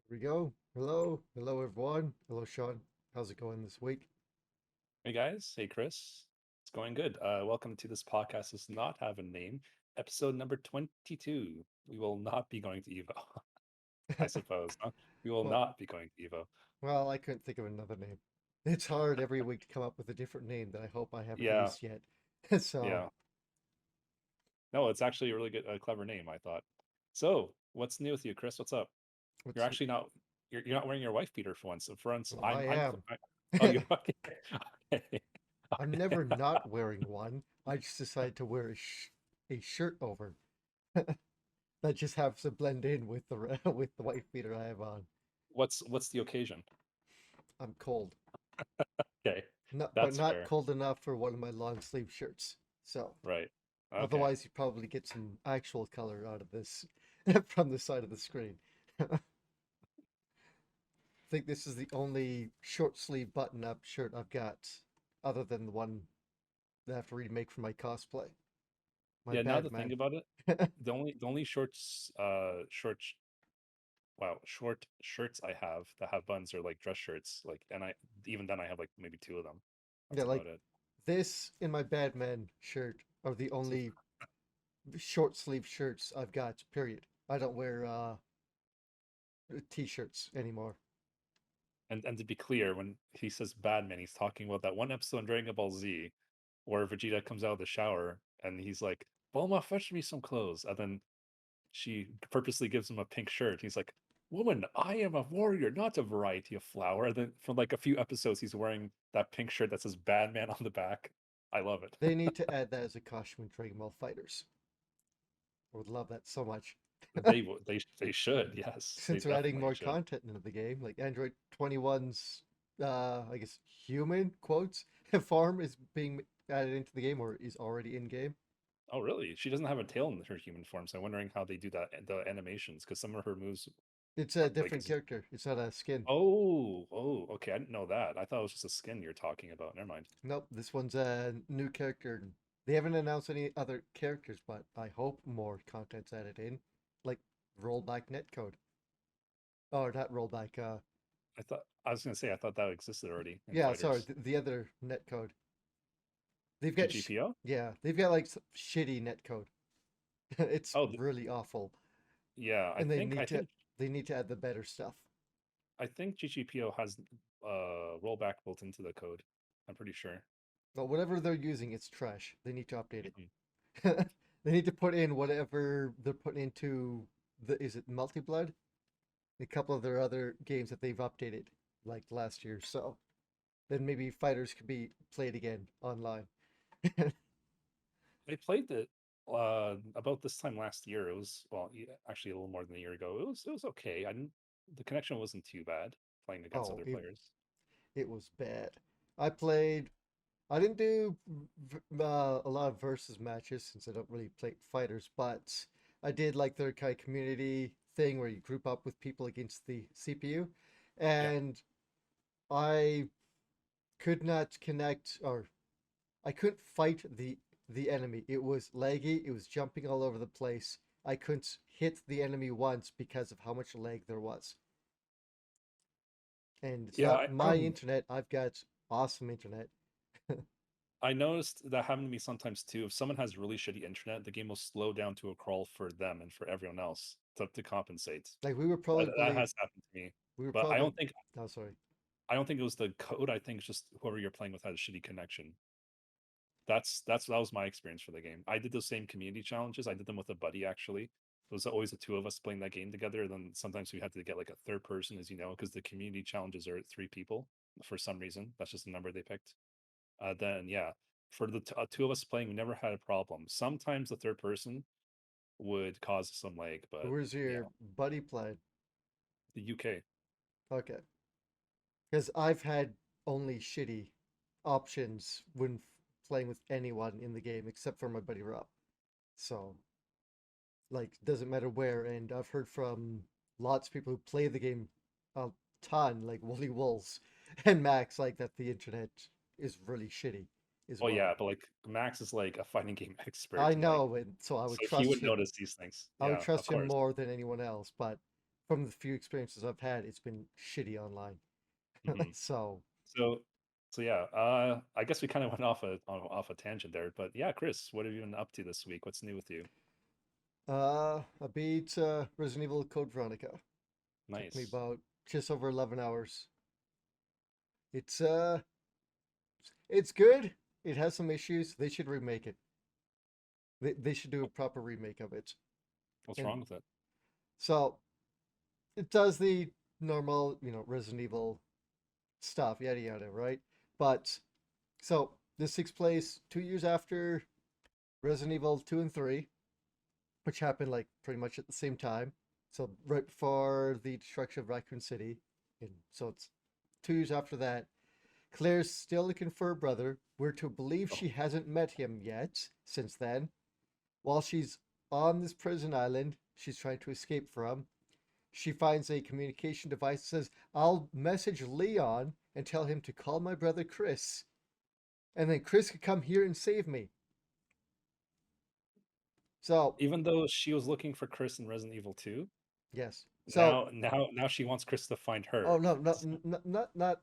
Here we go. Hello. Hello, everyone. Hello, Shawn. How's it going this week? Hey guys, hey Chris. It's going good. Welcome to this podcast does not have a name. Episode number 22. We will not be going to EVO, I suppose. Huh? We will well, not be going to EVO. well, I couldn't think of another name. It's hard every week to come up with a different name that I hope I haven't Yeah, used yet. So, yeah. No, it's actually a really good, clever name, I thought. So, what's new with you, Chris? What's up? You're what's actually not you're not wearing your wife beater for once. For once, well, I am. oh, you okay. Okay. I'm never not wearing one. I just decided to wear a shirt over that just happens to blend in with with the white beater I have on. What's the occasion? I'm cold, Okay. but That's not fair. cold enough for one of my long sleeve shirts. So, Right. Okay. otherwise, you probably get some actual color out of this from the side of the screen. I think this is the only short sleeve button up shirt I've got, other than the one that I have to remake for my cosplay. My Yeah, now to think Batman. about it, the only short shirts I have that have buttons are like dress shirts. Like, and I even then I have like maybe two of them. Yeah, That's like about it. this in my Batman shirt are the only short sleeve shirts I've got, period. I don't wear t-shirts anymore. And to be clear, when he says Badman, he's talking about that one episode in Dragon Ball Z where Vegeta comes out of the shower and he's like, "Bulma, fetch me some clothes," and then she purposely gives him a pink shirt. He's like, "Woman, I am a warrior, not a variety of flower." And then for like a few episodes, he's wearing that pink shirt that says Badman on the back. I love it. They need to add that as a costume in Dragon Ball Fighters. I would love that so much. They should, yes, they Since they're adding definitely more should. content into the game, like Android 21's, I guess, human quotes farm is being added into the game or is already in game. Oh, really? She doesn't have a tail in her human form, so I'm wondering how they do that the animations because some of her moves It's a like different character. It's not a skin. okay, I didn't know that. I thought it was just a skin you're talking about. Never mind. Nope, this one's a new character. They haven't announced any other characters, but I hope more content's added in, like rollback netcode. Or not rollback. I was gonna say I thought that existed already in Yeah, sorry, fighters. the other netcode. They've got, GGPO? yeah, they've got like shitty netcode. It's Oh, really awful, yeah. and they need to add the better stuff. I think GGPO has rollback built into the code. I'm pretty sure. But whatever they're using, it's trash. They need to update Mhm. it. They need to put in whatever they're putting into the is it multi blood? A couple of their other games that they've updated like last year. So then maybe fighters could be played again online. I played it about this time last year. It was actually a little more than a year ago. It was okay. I didn't The connection wasn't too bad playing against Oh, other players. it was bad. I played. I didn't do a lot of versus matches since I don't really play fighters, but I did like their kind of community thing where you group up with people against the CPU, Yeah. and I could not connect or I couldn't fight the enemy. It was laggy. It was jumping all over the place. I couldn't hit the enemy once because of how much lag there was. And it's Yeah, not my internet. I've got awesome internet. I noticed that happened to me sometimes too. If someone has really shitty internet, the game will slow down to a crawl for them and for everyone else to compensate. Like we were That probably has happened to me. we were But probably oh sorry. I don't think it was the code. I think it's just whoever you're playing with had a shitty connection. That was my experience for the game. I did those same community challenges. I did them with a buddy actually. It was always the two of us playing that game together. Then sometimes we had to get like a third person, as you know, because the community challenges are three people for some reason. That's just the number they picked. Then yeah, for the two of us playing, we never had a problem. Sometimes the third person would cause some lag, but Where's yeah, your buddy playing? the UK. Okay. Because I've had only shitty options when playing with anyone in the game except for my buddy Rob. So like doesn't matter where, and I've heard from lots of people who play the game a ton, like Wooly Wolves and Max, like that the internet is really shitty as Oh well. yeah, but like Max is like a fighting game expert, I and like know, and so so he would notice these things. I would Yeah, of trust him course. more than anyone else, but from the few experiences I've had, it's been shitty online. Hmm. So, So, so yeah, I guess we kind of went off a tangent there, but yeah, Chris, what have you been up to this week? What's new with you? I beat Resident Evil Code Veronica. Took me Nice. about just over 11 hours. It's uh, it's good. It has some issues. They should remake it. They should do a proper remake of it. What's And wrong with it? so it does the normal, Resident Evil stuff, yada yada, right? But so this takes place 2 years after Resident Evil 2 and 3, which happened like pretty much at the same time. So right before the destruction of Raccoon City. And so it's 2 years after that. Claire's still looking for her brother. We're to believe Oh, she hasn't met him yet since then. While she's on this prison island she's trying to escape from, she finds a communication device that says, I'll message Leon and tell him to call my brother Chris. And then Chris could come here and save me. So, even though she was looking for Chris in Resident Evil 2, yes. So, now she wants Chris to find oh her. no, not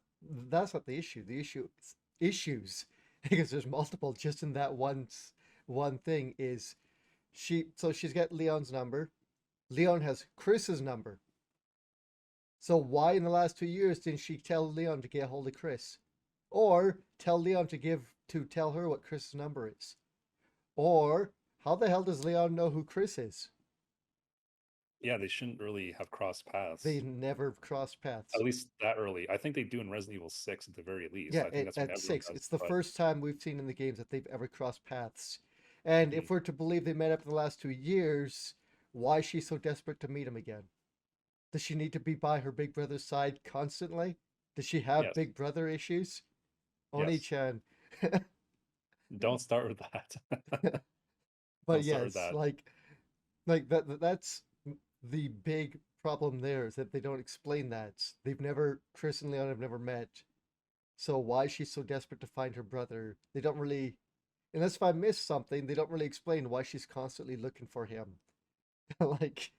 that's not the issue. The issue is issues because there's multiple just in that one thing is she's got Leon's number. Leon has Chris's number. So why in the last 2 years didn't she tell Leon to get a hold of Chris? Or tell Leon to tell her what Chris's number is? Or how the hell does Leon know who Chris is? Yeah, they shouldn't really have crossed They paths. never cross At paths. least that early. I think they do in Resident Evil 6 at the very least. Yeah, I think that's when at everyone six, does. it's the But first time we've seen in the games that they've ever crossed paths. And mhm, if we're to believe they met up in the last 2 years, why is she so desperate to meet him again? Does she need to be by her big brother's side constantly? Does she have yes, big brother issues? yes. Oni-chan. Don't start with that. But Don't start with yes, that. like that's the big problem there is that they don't explain that. They've never Chris and Leon have never met. So why is she so desperate to find her brother? They don't really, unless if I missed something, they don't really explain why she's constantly looking for him. Like,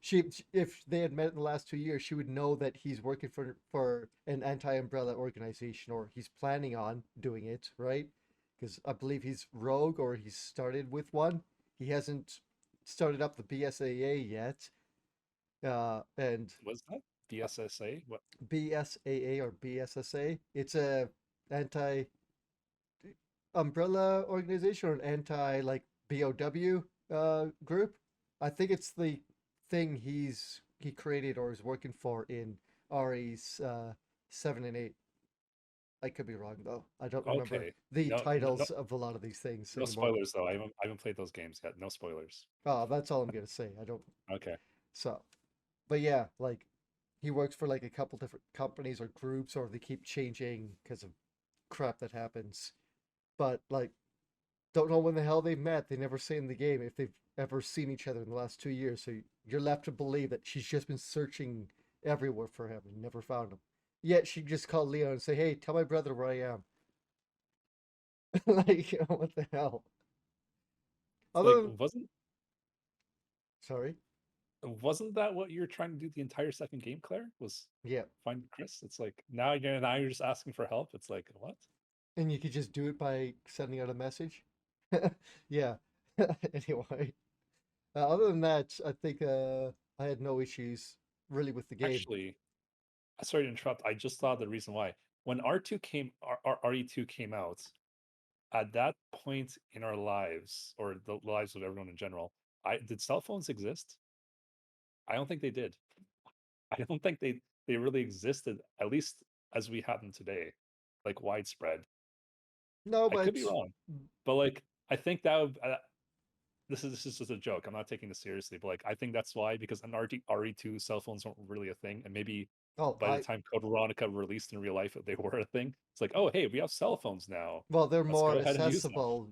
she if they had met in the last 2 years, she would know that he's working for an anti-umbrella organization, or he's planning on doing it, right? Because I believe he's rogue, or he's started with one. He hasn't started up the BSAA yet. And Was that BSSA? What? BSAA or BSSA, it's a anti umbrella organization or an anti like BOW group. I think it's the thing he created or is working for in RE's 7 and 8. I could be wrong though. I don't remember Okay. the No, no, no, titles of a lot of these things no anymore. spoilers though. I haven't played those games yet. No spoilers. Oh, that's all I'm gonna say. I don't. Okay. So, but yeah, like he works for like a couple different companies or groups, or they keep changing because of crap that happens. But like don't know when the hell they met. They never say in the game if they've ever seen each other in the last 2 years. So you're left to believe that she's just been searching everywhere for him and never found him. Yet she just called Leon and say, "Hey, tell my brother where I am." Like, what the hell? It's like Other than, sorry, wasn't that what you're trying to do the entire second game, Claire? Was yeah, find Chris? It's like now you're just asking for help. It's like what? and you could just do it by sending out a message. Yeah. Anyway, other than that, I think I had no issues really with the game. Actually, sorry to interrupt. I just thought the reason why when R2 came RE2 came out, at that point in our lives or the lives of everyone in general, I did cell phones exist? I don't think they did. I don't think they really existed, at least as we have them today, like widespread. No, I could be but wrong, but like I think that would, this is just a joke. I'm not taking this seriously, but like I think that's why, because in RE2 cell phones weren't really a thing, and maybe oh, by the time Code Veronica released in real life, they were a thing. It's like, oh hey, we have cell phones now. well, they're Let's more go ahead and use them. accessible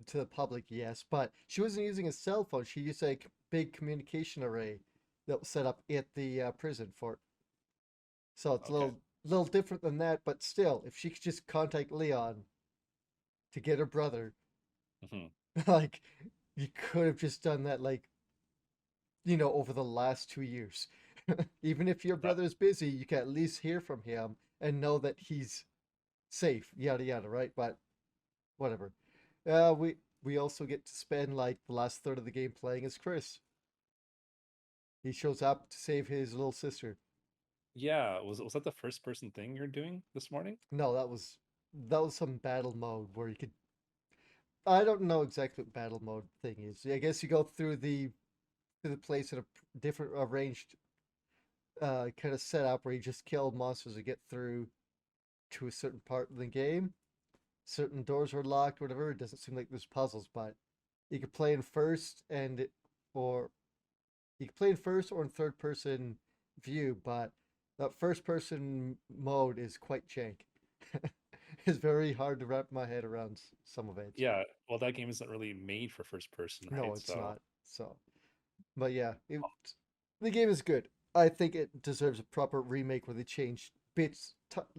to the public, yes, but she wasn't using a cell phone. She used a big communication array that was set up at the prison fort. So it's a Okay. little different than that, but still, if she could just contact Leon to get her brother, Hmm. like you could have just done that. Like over the last 2 years. Even if your That brother's busy, you can at least hear from him and know that he's safe, yada yada, right? But whatever. We also get to spend like the last third of the game playing as Chris. He shows up to save his little sister. yeah, was that the first person thing you're doing this morning? No, that was some battle mode where you could. I don't know exactly what battle mode thing is. I guess you go through the place in a different arranged kind of setup where you just kill monsters to get through to a certain part of the game. Certain doors are locked, whatever. It doesn't seem like there's puzzles, but you can play in first or you can play in first or in third person view, but that first person mode is quite jank. It's very hard to wrap my head around some of it. Yeah, well, that game isn't really made for first person, No, right? it's So not. So, but yeah, the game is good. I think it deserves a proper remake where they change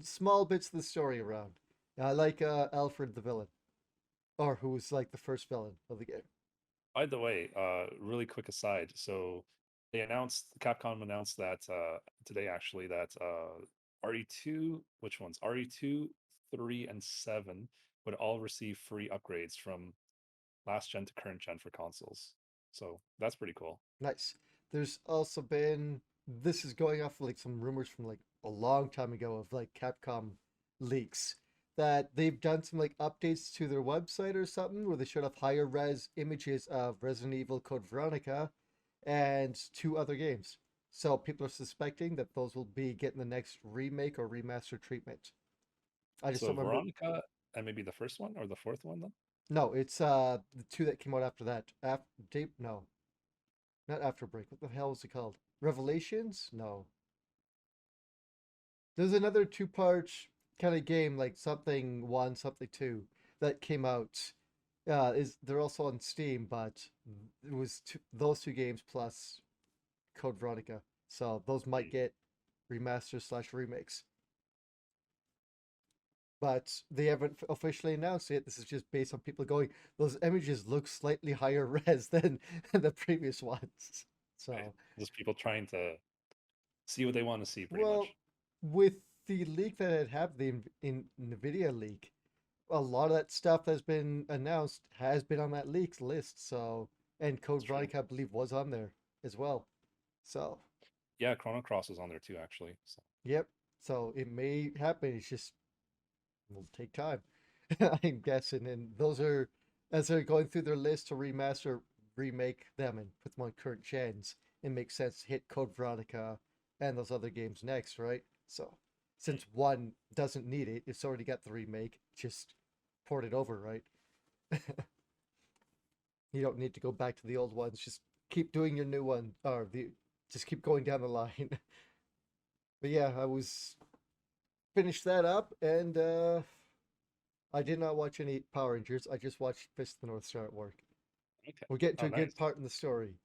small bits of the story around. I like Alfred the villain, or who was like the first villain of the game. by the way, really quick aside. So Capcom announced that today actually that RE2, which ones? RE2, 3, and 7 would all receive free upgrades from last gen to current gen for consoles. So that's pretty cool. Nice. There's also been this is going off like some rumors from like a long time ago of like Capcom leaks that they've done some like updates to their website or something where they showed off higher res images of Resident Evil Code Veronica and two other games. So people are suspecting that those will be getting the next remake or remaster treatment. I just So don't remember. Veronica and maybe the first one or the fourth one then? No, it's the two that came out after that. Deep no, not After Break. What the hell was it called? Revelations? No. There's another two-part kind of game, like something one, something two, that came out. Is they're also on Steam, but it was those two games plus Code Veronica. So those might Hmm. get remasters slash remakes, but they haven't officially announced it. This is just based on people going, those images look slightly higher res than the previous ones. Right. So, Just people trying to see what they want to see pretty well, much. with the leak that had happened, in NVIDIA leak, a lot of that stuff that's been announced has been on that leaks list. So, and It's Code true. Veronica, I believe, was on there as well. So, Yeah, Chrono Cross is on there too, actually. So yep. So it may happen. It's just will take time, I'm guessing. And those are as they're going through their list to remaster, remake them, and put them on current gens. It makes sense to hit Code Veronica and those other games next, right? So hmm. since one doesn't need it, it's already got the remake. Just port it over, right? You don't need to go back to the old ones. Just keep doing your new one, or the just keep going down the line. But yeah, I was finished that up, and I did not watch any Power Rangers. I just watched Fist of the North Star at work. Okay. We're getting to Oh, a good nice. part in the story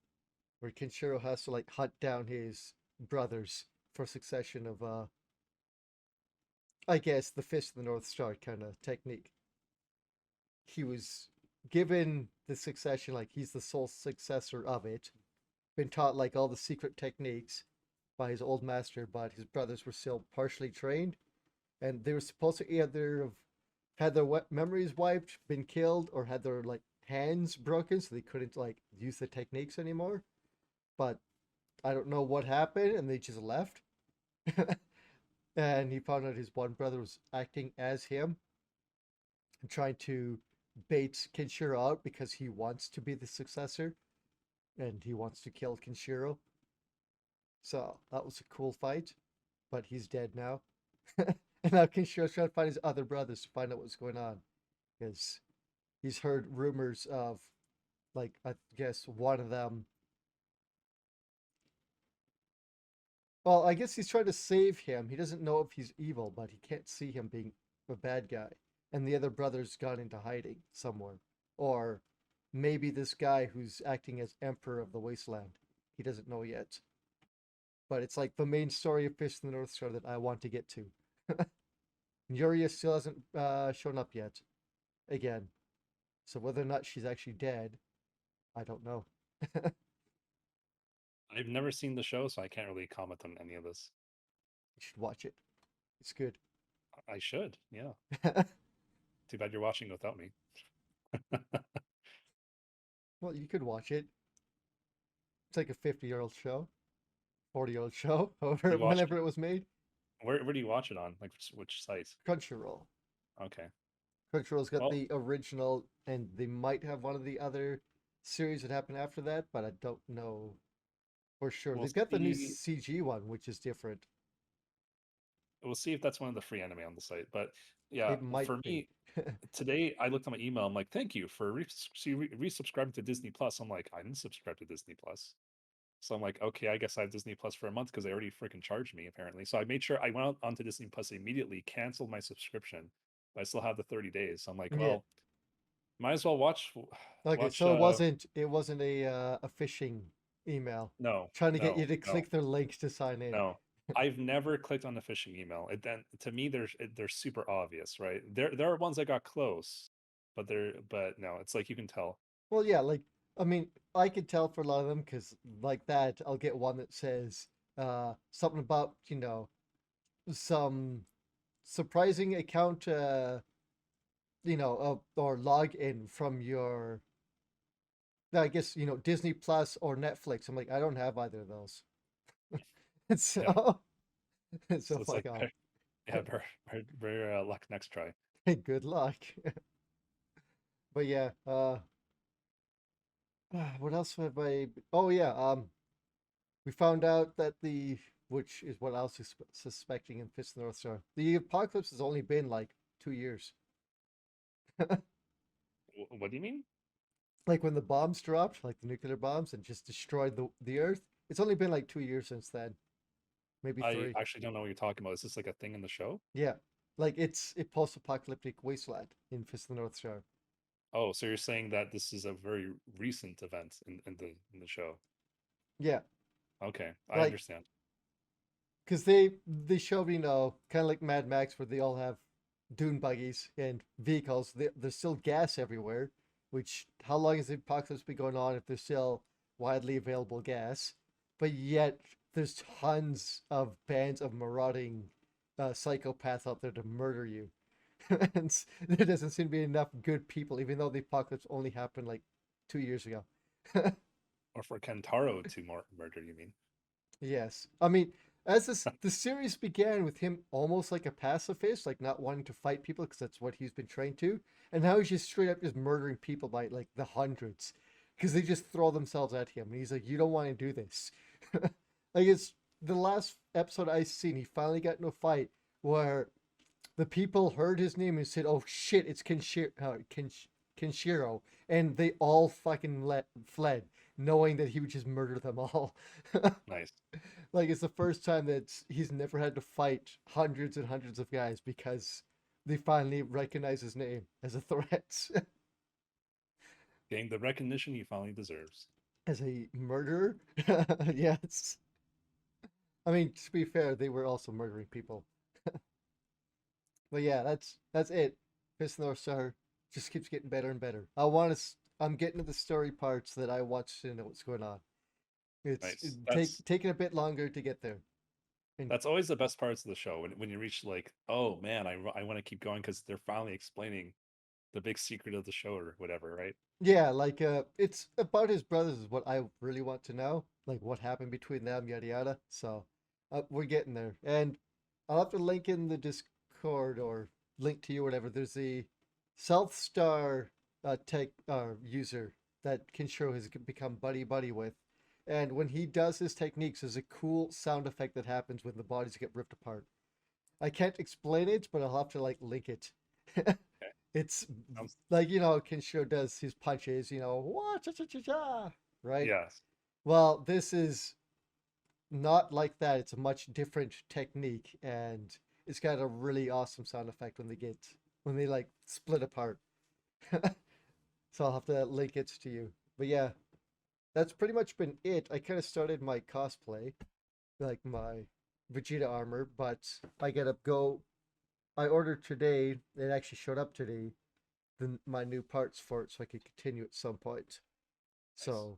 where Kenshiro has to like hunt down his brothers for succession of I guess the Fist of the North Star kind of technique. He was given the succession like he's the sole successor of it. Been taught like all the secret techniques by his old master, but his brothers were still partially trained, and they were supposed to either have had their memories wiped, been killed, or had their like hands broken, so they couldn't like use the techniques anymore. But I don't know what happened, and they just left. And he found out his one brother was acting as him and trying to bait Kenshiro out because he wants to be the successor and he wants to kill Kenshiro. So that was a cool fight, but he's dead now. And now Kenshiro's trying to find his other brothers to find out what's going on because he's heard rumors of, like, I guess one of them. Well, I guess he's trying to save him. He doesn't know if he's evil, but he can't see him being a bad guy. And the other brother's gone into hiding somewhere. Or maybe this guy who's acting as Emperor of the Wasteland. He doesn't know yet. But it's like the main story of Fist in the North Star that I want to get to. Yuria still hasn't shown up yet. Again. So whether or not she's actually dead, I don't know. I've never seen the show, so I can't really comment on any of this. You should watch it. It's good. I should, yeah. Too bad you're watching without me. Well, you could watch it. It's like a 50-year-old show, 40-year-old show, however, You watch whenever it was made. where do you watch it on? Like which site? Crunchyroll. Okay. Crunchyroll's got Well, the original, and they might have one of the other series that happened after that, but I don't know for sure. we'll They've got the new see. CG one, which is different. We'll see if that's one of the free anime on the site. But yeah, It might for be. me, today I looked at my email. I'm like, thank you for resubscribing to Disney Plus. I'm like, I didn't subscribe to Disney Plus. So I'm like, okay, I guess I have Disney Plus for a month because they already freaking charged me apparently. So I made sure I went out onto Disney Plus immediately, canceled my subscription, but I still have the 30 days. So I'm like, Yeah. well, might as well watch Okay, watch. so it wasn't a phishing email No, trying to get you no, to no, click their links to sign in. no. I've never clicked on the phishing email. It then to me, they're super obvious, right? There are ones that got close, but no, it's like you can tell. Well, yeah, like I mean, I could tell for a lot of them because like that, I'll get one that says something about some surprising account or log in from your I guess Disney Plus or Netflix. I'm like, I don't have either of those. And Yeah, so so so it's fuck like off. yeah, better luck next try. Good luck. But yeah, what else have I? Oh yeah, we found out that which is what I was suspecting in Fist of the North Star. The apocalypse has only been like 2 years. What do you mean? Like when the bombs dropped, like the nuclear bombs, and just destroyed the Earth. It's only been like 2 years since then, maybe I three. actually don't know what you're talking about. Is this like a thing in the show? Yeah, like it's a post-apocalyptic wasteland in Fist of the North Star. Oh, so you're saying that this is a very recent event in the show? Yeah, Okay, I like understand. because they showed kind of like Mad Max where they all have dune buggies and vehicles. There's still gas everywhere. Which how long has the apocalypse been going on if there's still widely available gas? But yet there's tons of bands of marauding psychopaths out there to murder you. And there doesn't seem to be enough good people, even though the apocalypse only happened like 2 years ago. Or for Kentaro to murder, you mean? Yes. I mean, as the series began with him almost like a pacifist, like not wanting to fight people because that's what he's been trained to, and now he's just straight up just murdering people by like the hundreds because they just throw themselves at him, and he's like, "You don't want to do this." Like it's the last episode I seen, he finally got in a fight where the people heard his name and said, "Oh shit, it's Kenshiro," and they all fucking fled, knowing that he would just murder them all. Nice. Like it's the first time that he's never had to fight hundreds and hundreds of guys because they finally recognize his name as a threat. Getting the recognition he finally deserves. As a murderer. Yes. I mean, to be fair, they were also murdering people. But yeah, that's it. Fist of the North Star just keeps getting better and better. I'm getting to the story parts that I watched to know what's going on. It's Nice. taking a bit longer to get there. And That's always the best parts of the show when you reach like, oh man, I want to keep going because they're finally explaining the big secret of the show or whatever, right? yeah, like it's about his brothers is what I really want to know, like what happened between them, yada yada. So we're getting there, and I'll have to link in the Discord or link to you, whatever. There's a South Star tech user that Kinshiro has become buddy buddy with, and when he does his techniques, there's a cool sound effect that happens when the bodies get ripped apart. I can't explain it, but I'll have to like link it. Okay. It's Sounds like Kenshiro does his punches, what cha cha cha cha, right? yes. Well, this is not like that. It's a much different technique, and it's got a really awesome sound effect when they like split apart. So I'll have to link it to you. But yeah, that's pretty much been it. I kind of started my cosplay, like my Vegeta armor, but I gotta go. I ordered today. It actually showed up today. My new parts for it, so I could continue at some point. Nice. So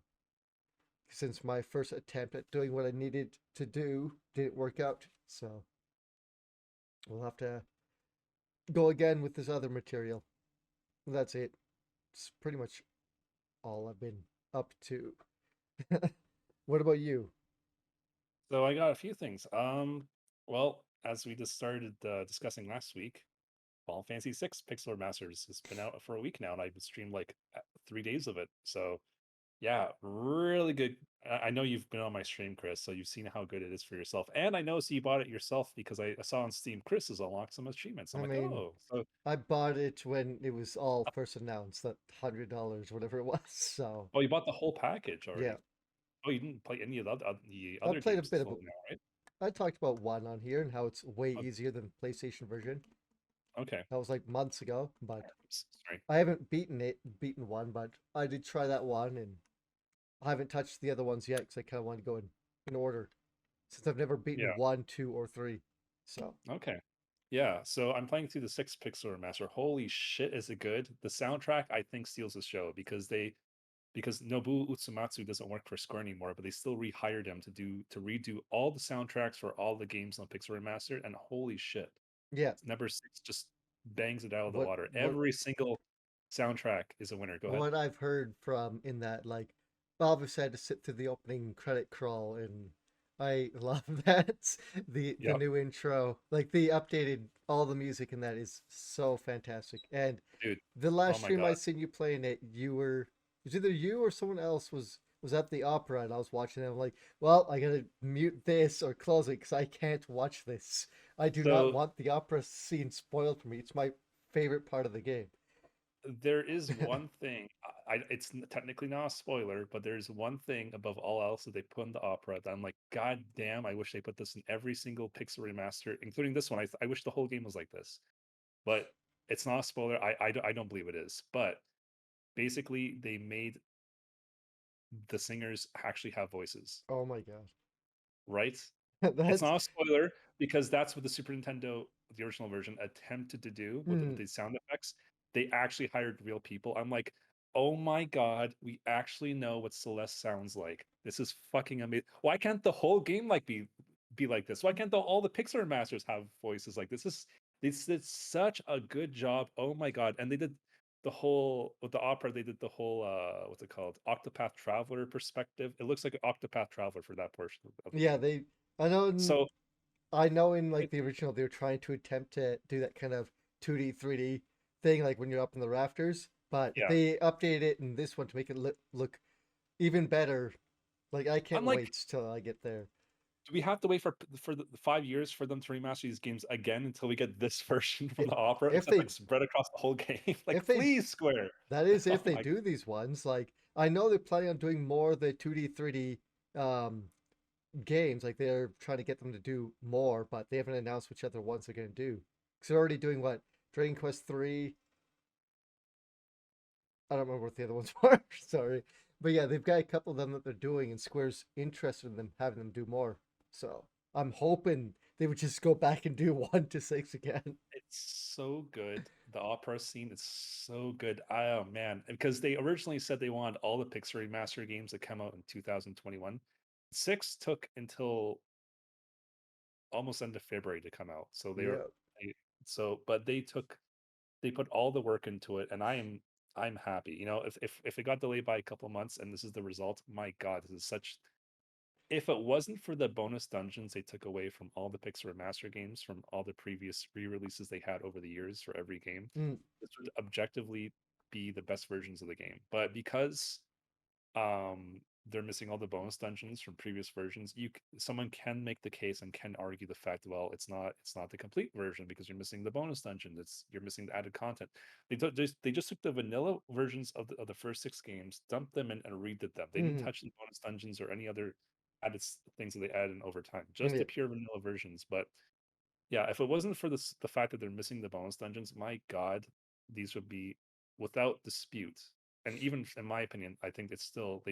since my first attempt at doing what I needed to do didn't work out. So we'll have to go again with this other material. That's it. It's pretty much all I've been up to. What about you? So I got a few things. Well, as we just started discussing last week, Final Fantasy VI Pixel Masters has been out for a week now, and I've streamed like 3 days of it. So yeah, really good. I know you've been on my stream, Chris, so you've seen how good it is for yourself. And I know so you bought it yourself because I saw on Steam Chris has unlocked some achievements. I'm I like, mean, oh, so I bought it when it was all first announced, that $100, whatever it was. So oh, you bought the whole package yeah, already. Oh, you didn't play any of the I other played a games bit of. until now, right? I talked about one on here and how it's way Oh, easier than the PlayStation version. okay. That was like months ago, but Sorry. I haven't beaten one, but I did try that one, and I haven't touched the other ones yet because I kind of want to go in order since I've never beaten Yeah. one, two, or three. So Okay. Yeah. So I'm playing through the six Pixel Remaster. Holy shit, is it good? The soundtrack I think steals the show because Nobuo Utsumatsu doesn't work for Square anymore, but they still rehired him to redo all the soundtracks for all the games on Pixel Remastered, and holy shit, yeah, number six just bangs it out of the what water. what Every single soundtrack is a winner. Go ahead. what I've heard from in that, like, obviously I had to sit through the opening credit crawl, and I love that. The Yep, new intro, like the updated, all the music in that is so fantastic. And dude. the Oh last my stream I god. seen you playing it, it was either you or someone else was at the opera, and I was watching it. I'm like, well, I gotta mute this or close it because I can't watch this. I do not So want the opera scene spoiled for me. It's my favorite part of the game. there is one thing. It's technically not a spoiler, but there's one thing above all else that they put in the opera that I'm like, God damn! I wish they put this in every single Pixel remaster, including this one. I wish the whole game was like this, but it's not a spoiler. I don't believe it is. But basically, they made the singers actually have voices, Oh my god, right? It's that's not a spoiler because that's what the Super Nintendo, the original version, attempted to do with mm, the sound effects. They actually hired real people. I'm like, oh my god, we actually know what Celeste sounds like. This is fucking amazing. Why can't the whole game be like this? Why can't all the Pixar masters have voices like this? They did such a good job. Oh my god! And they did the whole with the opera. They did the whole what's it called? Octopath Traveler perspective. It looks like an Octopath Traveler for that portion of the yeah. game. They I know So I know in like right? the original they were trying to attempt to do that kind of 2D 3D thing, like when you're up in the rafters, but Yeah. they updated it in this one to make it look even better. Like I can't I'm like, wait till I get there. do we have to wait for the 5 years for them to remaster these games again until we get this version from I- the opera, If except they like spread across the whole game? Like, if they please, Square. that is Oh if they my, do these ones, like I know they're planning on doing more of the 2D 3D um games, like they're trying to get them to do more, but they haven't announced which other ones they're going to do. Because they're already doing what, Dragon Quest 3. I don't remember what the other ones were. Sorry, but yeah, they've got a couple of them that they're doing, and Square's interested in them having them do more. So I'm hoping they would just go back and do 1 to 6 again. it's so good. The opera scene is so good. Oh man, because they originally said they wanted all the Pixar remaster games that come out in 2021. Six took until almost end of February to come out. So they were Yeah. but they put all the work into it, and I'm happy. You know, if it got delayed by a couple months and this is the result, my God, this is such. If it wasn't for the bonus dungeons they took away from all the Pixar Master games, from all the previous re-releases they had over the years for every game, Mm, this would objectively be the best versions of the game. But because they're missing all the bonus dungeons from previous versions, someone can make the case and can argue the fact, well, it's not the complete version because you're missing the bonus dungeon, you're missing the added content. They just took the vanilla versions of the first six games, dumped them in, and redid them. They didn't mm, touch the bonus dungeons or any other added things that they added in over time, just yeah. the pure vanilla versions. But yeah, if it wasn't for the fact that they're missing the bonus dungeons, my God, these would be without dispute. And even in my opinion, I think they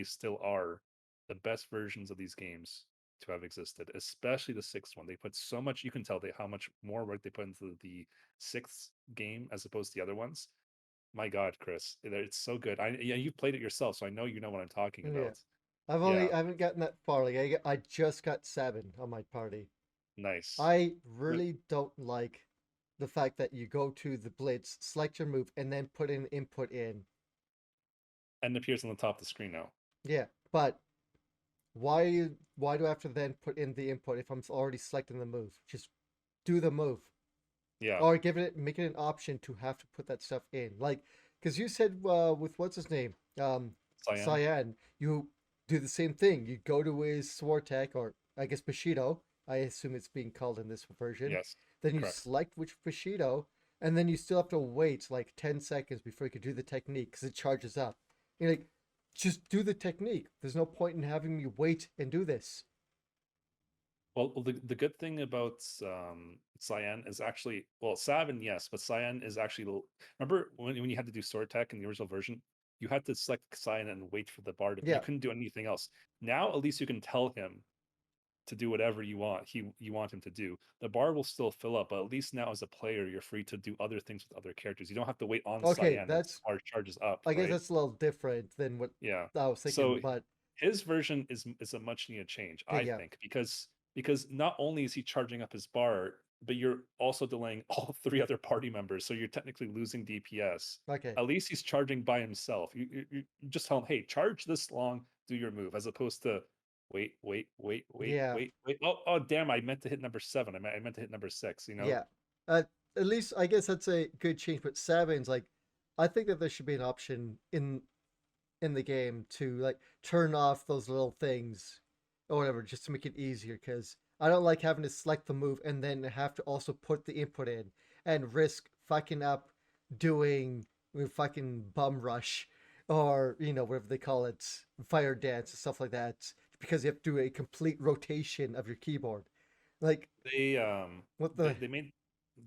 still are the best versions of these games to have existed, especially the sixth one. They put so much, you can tell how much more work they put into the sixth game as opposed to the other ones. My God, Chris, it's so good. Yeah, you've played it yourself, so I know you know what I'm talking Yeah. about. Yeah, I haven't gotten that far. Like I just got 7 on my party. nice. I But really don't like the fact that you go to the blitz, select your move, and then put an input in. and it appears on the top of the screen now. Yeah, but why do I have to then put in the input if I'm already selecting the move? Just do the move. Yeah, Or make it an option to have to put that stuff in. Like, because you said with what's his name, Cyan. Cyan, you do the same thing. You go to his sword tech, or I guess Bushido. I assume it's being called in this version. Yes, Then you correct. select which Bushido, and then you still have to wait like 10 seconds before you can do the technique because it charges up. You're like, just do the technique. There's no point in having me wait and do this. Well, the good thing about Cyan is actually, well, Savin, yes, but Cyan is actually remember when you had to do sword tech in the original version, you had to select Cyan and wait for the bar to, you Yeah. couldn't do anything else. Now at least you can tell him to do whatever you want him to do. The bar will still fill up, but at least now as a player you're free to do other things with other characters. You don't have to wait on Okay, Cyan as the that's bar charges up, I guess right? that's a little different than what Yeah. I was thinking, So but his version is a much needed change, okay, I yeah. think, because not only is he charging up his bar, but you're also delaying all three other party members, so you're technically losing DPS. Okay. At least he's charging by himself. You just tell him, hey, charge this long, do your move, as opposed to Yeah. wait. Oh damn! I meant to hit number 7. I meant to hit number 6. You know? Yeah. Uh, at least I guess that's a good change. But Sabin's like, I think that there should be an option in the game to like turn off those little things or whatever, just to make it easier. Because I don't like having to select the move and then have to also put the input in and risk fucking up doing fucking bum rush or whatever they call it, fire dance and stuff like that, because you have to do a complete rotation of your keyboard. Like They what they, the they made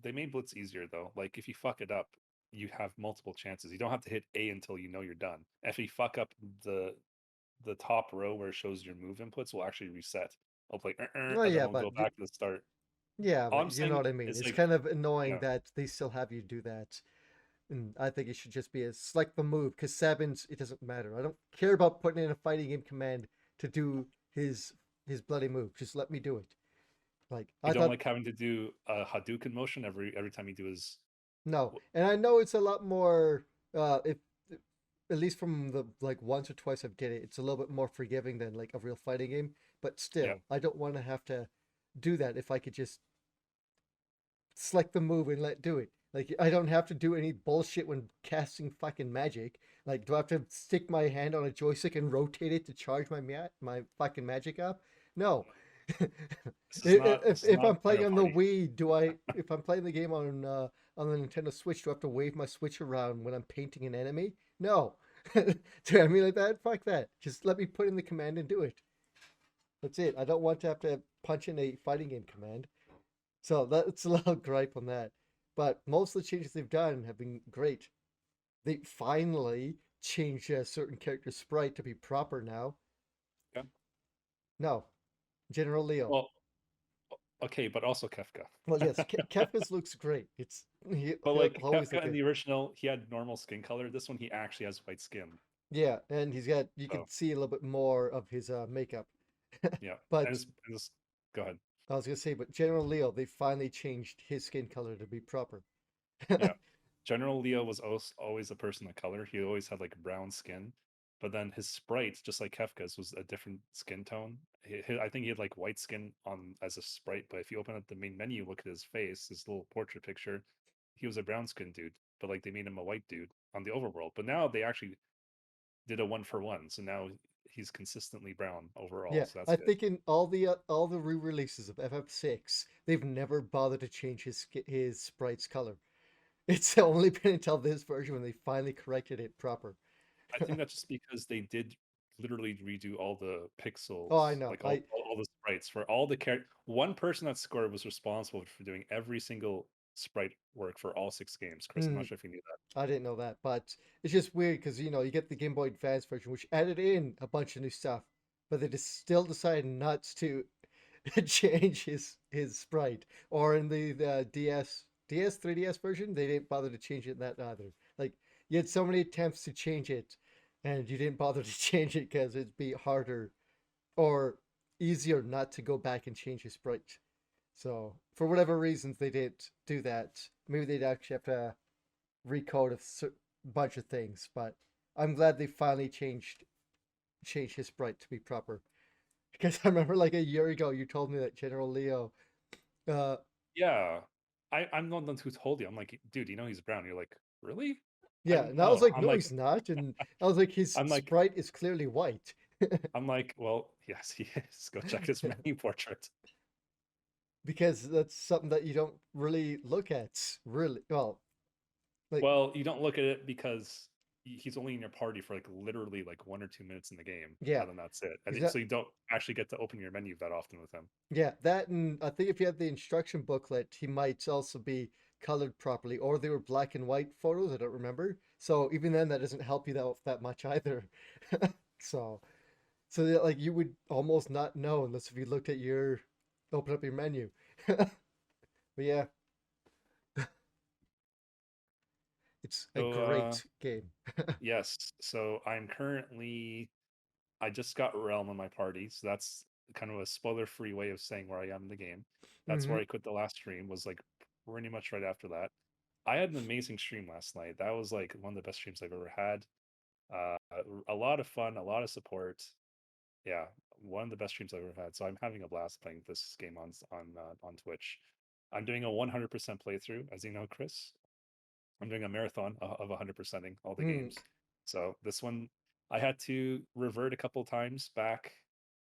they made Blitz easier though. Like if you fuck it up, you have multiple chances. You don't have to hit A until you know you're done. If you fuck up the top row where it shows your move inputs will actually reset. I'll play Oh and then yeah, it'll but go back to the start. yeah, All but I'm you know saying what I mean. is It's like, kind of annoying yeah, that they still have you do that. And I think it should just be a select the move because Sabins, it doesn't matter. I don't care about putting in a fighting game command to do his bloody move. Just let me do it. Like you I don't thought, like having to do a Hadouken motion every time you do his. no, and I know it's a lot more. If at least from the like once or twice I've did it, it's a little bit more forgiving than like a real fighting game. But Yeah, still, I don't want to have to do that if I could just select the move and let do it. Like I don't have to do any bullshit when casting fucking magic. Like, do I have to stick my hand on a joystick and rotate it to charge my fucking magic up? No. this is If not I'm playing Mario on the Party. Wii, if I'm playing the game on the Nintendo Switch, do I have to wave my Switch around when I'm painting an enemy? No. Do I mean like that? Fuck that. Just let me put in the command and do it. That's it. I don't want to have to punch in a fighting game command. So that's a little gripe on that. But most of the changes they've done have been great. They finally changed a certain character sprite to be proper now. Yeah. No, General Leo. Well, okay, but also Kefka. Well, yes, Kefka's looks great. But He'll like always look Kefka in good. the original, he had normal skin color. This one, he actually has white skin. Yeah, and you can So see a little bit more of his makeup. yeah, But and just go ahead. I was gonna say, but General Leo, they finally changed his skin color to be proper. Yeah. General Leo was always a person of color. He always had like brown skin, but then his sprite, just like Kefka's, was a different skin tone. I think he had like white skin on as a sprite, but if you open up the main menu, look at his face, his little portrait picture, he was a brown skin dude. But like they made him a white dude on the overworld. But now they actually did a 1-for-1, so now he's consistently brown overall. Yeah, So that's I good. think in all the re-releases of FF6, they've never bothered to change his sprite's color. It's only been until this version when they finally corrected it proper. I think that's just because they did literally redo all the Oh, I pixels, know. like all the sprites for all the character. One person that scored was responsible for doing every single sprite work for all 6 games. Chris, I'm Hmm, not sure if you knew that. I didn't know that, but it's just weird because you get the Game Boy Advance version, which added in a bunch of new stuff, but they just still decided not to change his sprite. Or in the DS 3DS version, they didn't bother to change it in that either. Like you had so many attempts to change it, and you didn't bother to change it because it'd be harder or easier not to go back and change your sprite. So for whatever reasons they didn't do that. Maybe they'd actually have to recode a bunch of things. But I'm glad they finally changed his sprite to be proper. Because I remember like a year ago you told me that General Leo. Uh, Yeah. I'm the one who told you. I'm like, dude, you know he's brown. You're like, really? I yeah, didn't and I was know. like, I'm no, like, he's not, and I was like, his I'm like, sprite is clearly white. I'm like, well, yes, he is. Go check his menu portrait. Because that's something that you don't really look at. Really, well, like Well, you don't look at it because he's only in your party for like literally like 1 or 2 minutes in the game, yeah, and then that's it. And he's so not. you don't actually get to open your menu that often with him. Yeah, that and I think if you had the instruction booklet, he might also be colored properly, or they were black and white photos. I don't remember. So even then, that doesn't help you that much either. so like you would almost not know unless if you looked at your open up your menu. But yeah, it's a So great game. yes, so I just got Realm in my party, so that's kind of a spoiler-free way of saying where I am in the game. That's Hmm. where I quit the last stream, was like pretty much right after that. I had an amazing stream last night. That was like one of the best streams I've ever had. Uh, a lot of fun, a lot of support. Yeah, one of the best streams I've ever had. So I'm having a blast playing this game on Twitch. I'm doing a 100% playthrough, as you know, Chris. I'm doing a marathon of 100%ing all the Mm, games. So this one, I had to revert a couple times back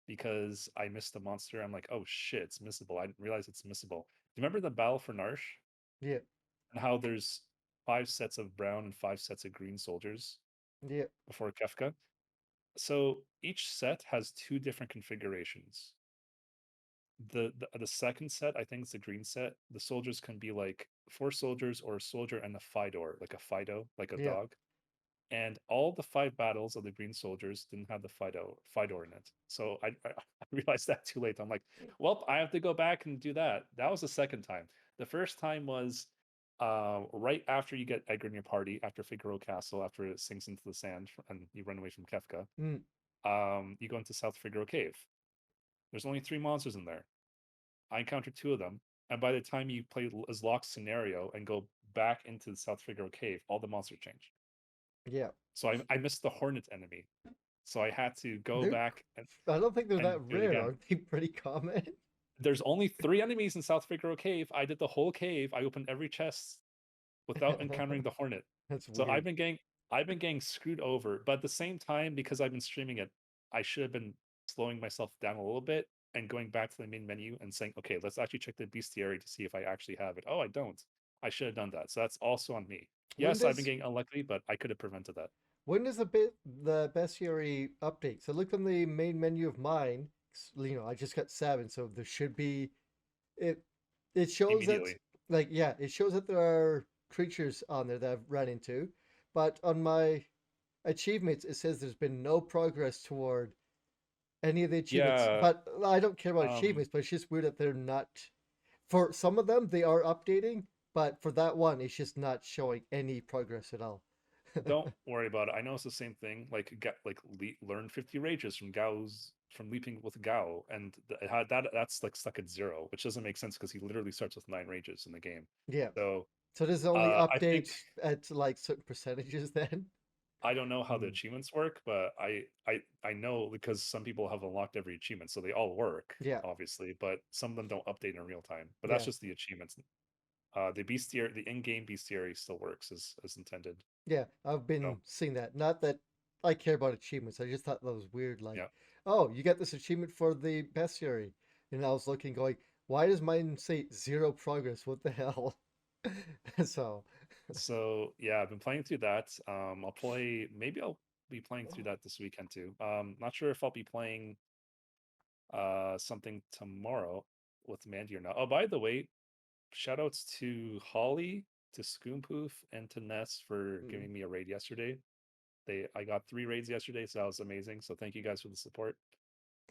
because I missed the monster. I'm like, oh shit, it's missable. I didn't realize it's missable. Do you remember the battle for Narsh yeah, and how there's 5 sets of brown and 5 sets of green soldiers yeah, before Kefka? So each set has two different configurations. The second set, I think it's the green set. The soldiers can be like 4 soldiers or a soldier and a Fidor, like a Fido, like a yeah. dog. And all the 5 battles of the green soldiers didn't have the Fidor in it. So I realized that too late. I'm like, well, I have to go back and do that. That was the second time. The first time was right after you get Edgar in your party, after Figaro Castle, after it sinks into the sand and you run away from Kefka. Mm, You go into South Figaro Cave. There's only 3 monsters in there. I encountered 2 of them, and by the time you play as locked scenario and go back into the South Figaro Cave, all the monsters change. yeah. So I missed the Hornet enemy. So I had to go They're. back I don't think they're and that do it rare. again. Aren't they pretty common? There's only 3 enemies in South Figaro Cave. I did the whole cave. I opened every chest without encountering the Hornet. That's So weird. I've been getting screwed over. But at the same time, because I've been streaming it, I should have been slowing myself down a little bit and going back to the main menu and saying, okay, let's actually check the bestiary to see if I actually have it. Oh, I don't. I should have done that. So that's also on me. When Yes, I've been does getting unlucky, but I could have prevented that. when does the bestiary update? So look on the main menu of mine. I just got 7, so there should be it. It shows that Immediately. it shows that there are creatures on there that I've run into, but on my achievements it says there's been no progress toward any of the achievements. Yeah. But I don't care about Um, achievements. But it's just weird that they're not. For some of them, they are updating, but for that one, it's just not showing any progress at all. don't worry about it. I know it's the same thing. Like get like learn 50 rages from Gao's from leaping with Gao, and that's like stuck at 0, which doesn't make sense because he literally starts with 9 rages in the game. Yeah. So So does it only I think update at like certain percentages then? I don't know how the Hmm. achievements work, but I know because some people have unlocked every achievement, so they all work, Yeah. obviously, but some of them don't update in real time. But that's Yeah. just the achievements. The in-game bestiary still works as intended. Yeah. I've So been seeing that. Not that I care about achievements. I just thought that was weird. Like, yeah. oh, you got this achievement for the bestiary. And I was looking, going, why does mine say zero progress? What the hell? So, So yeah, I've been playing through that. I'll be playing through that this weekend too. Not sure if I'll be playing something tomorrow with Mandy or not. Oh, by the way, shout outs to Holly, to Scoompoof, and to Ness for mm, giving me a raid yesterday. I got 3 raids yesterday, so that was amazing. So thank you guys for the support.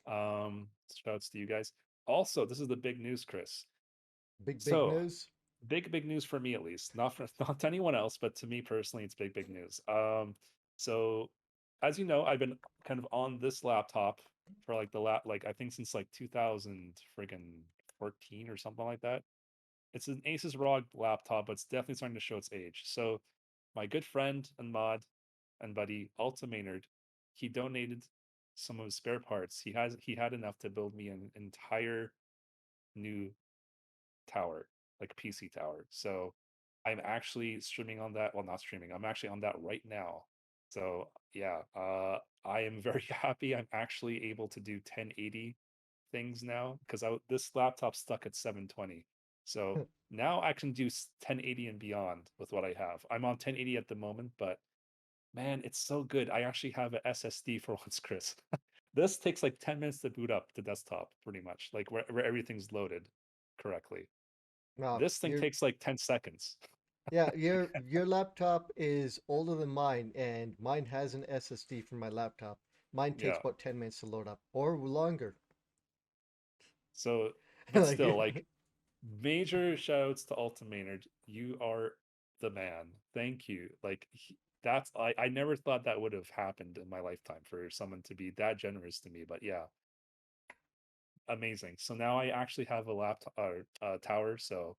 Shout outs to you guys. Also, this is the big news, Chris. big So news. big news for me at least, not for not to anyone else, but to me personally, it's big news. So as you know, I've been kind of on this laptop for like like I think since like 2000 friggin' 14 or something like that. It's an Asus ROG laptop, but it's definitely starting to show its age. So my good friend and mod and buddy Alta Maynard, he donated some of his spare parts. He had enough to build me an entire new tower, like PC tower. So I'm actually streaming on that. Well, not streaming. I'm actually on that right now. So yeah, I am very happy. I'm actually able to do 1080 things now because this laptop stuck at 720. So now I can do 1080 and beyond with what I have. I'm on 1080 at the moment, but man, it's so good. I actually have an SSD for once, Chris. This takes like 10 minutes to boot up the desktop, pretty much, like where everything's loaded correctly. No, This thing takes like 10 seconds. yeah, your laptop is older than mine, and mine has an SSD for my laptop. Mine takes Yeah. about 10 minutes to load up, or longer. So, but still, Like, like, major shout outs to Alta Maynard. You are the man. Thank you. Like, that's, I never thought that would have happened in my lifetime for someone to be that generous to me. But yeah, amazing. So now I actually have a laptop tower. So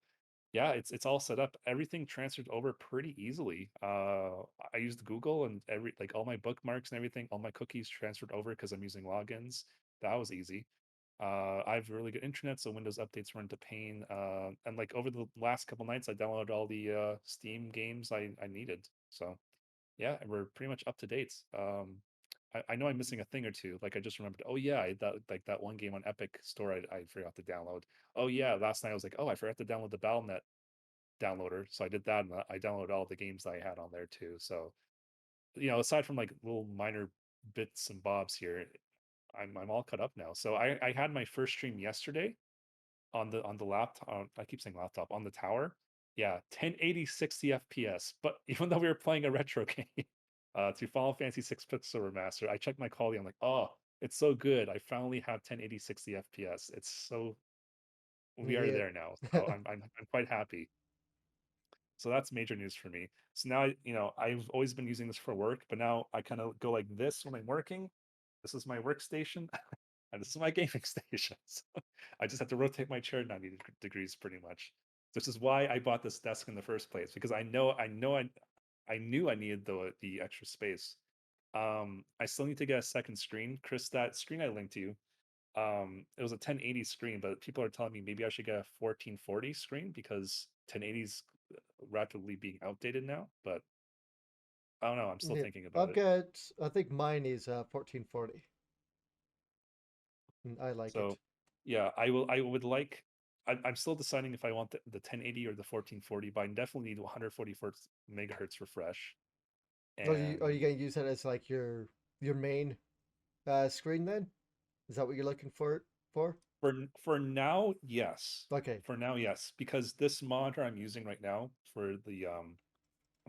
yeah, it's all set up. Everything transferred over pretty easily. I used Google and like all my bookmarks and everything, all my cookies transferred over because I'm using logins. That was easy. I have really good internet, so Windows updates weren't a pain. And like over the last couple nights, I downloaded all the Steam games I needed. So yeah, we're pretty much up to date. I know I'm missing a thing or two. Like I just remembered, oh yeah, that like that one game on Epic Store I forgot to download. Oh yeah, last night I was like, oh, I forgot to download the BattleNet downloader, so I did that, and I downloaded all the games that I had on there too. So aside from like little minor bits and bobs here, I'm all cut up now. So I had my first stream yesterday on the laptop. I keep saying laptop on the tower. Yeah, 1080 60 FPS. But even though we were playing a retro game to Final Fantasy 6 Pixel Remaster, I checked my quality. I'm like, oh, it's so good. I finally have 1080 60 FPS. It's so we are yeah. there now. So I'm quite happy. So that's major news for me. So now, I've always been using this for work, but now I kind of go like this when I'm working. This is my workstation, and this is my gaming station. So I just have to rotate my chair 90 degrees pretty much. This is why I bought this desk in the first place because I knew I needed the extra space. I still need to get a second screen. Chris, that screen I linked to you, it was a 1080 screen, but people are telling me maybe I should get a 1440 screen because 1080 is rapidly being outdated now. But I don't know. I'm still Yeah. thinking about I've it. got, I think mine is 1440. And I like it. So yeah, I will. I would like. I'm still deciding if I want the 1080 or the 1440, but I definitely need 144 megahertz refresh. Are you And gonna use that as like your main screen then? Is that what you're looking for it for? for now, yes. Okay. For now, yes, because this monitor I'm using right now for the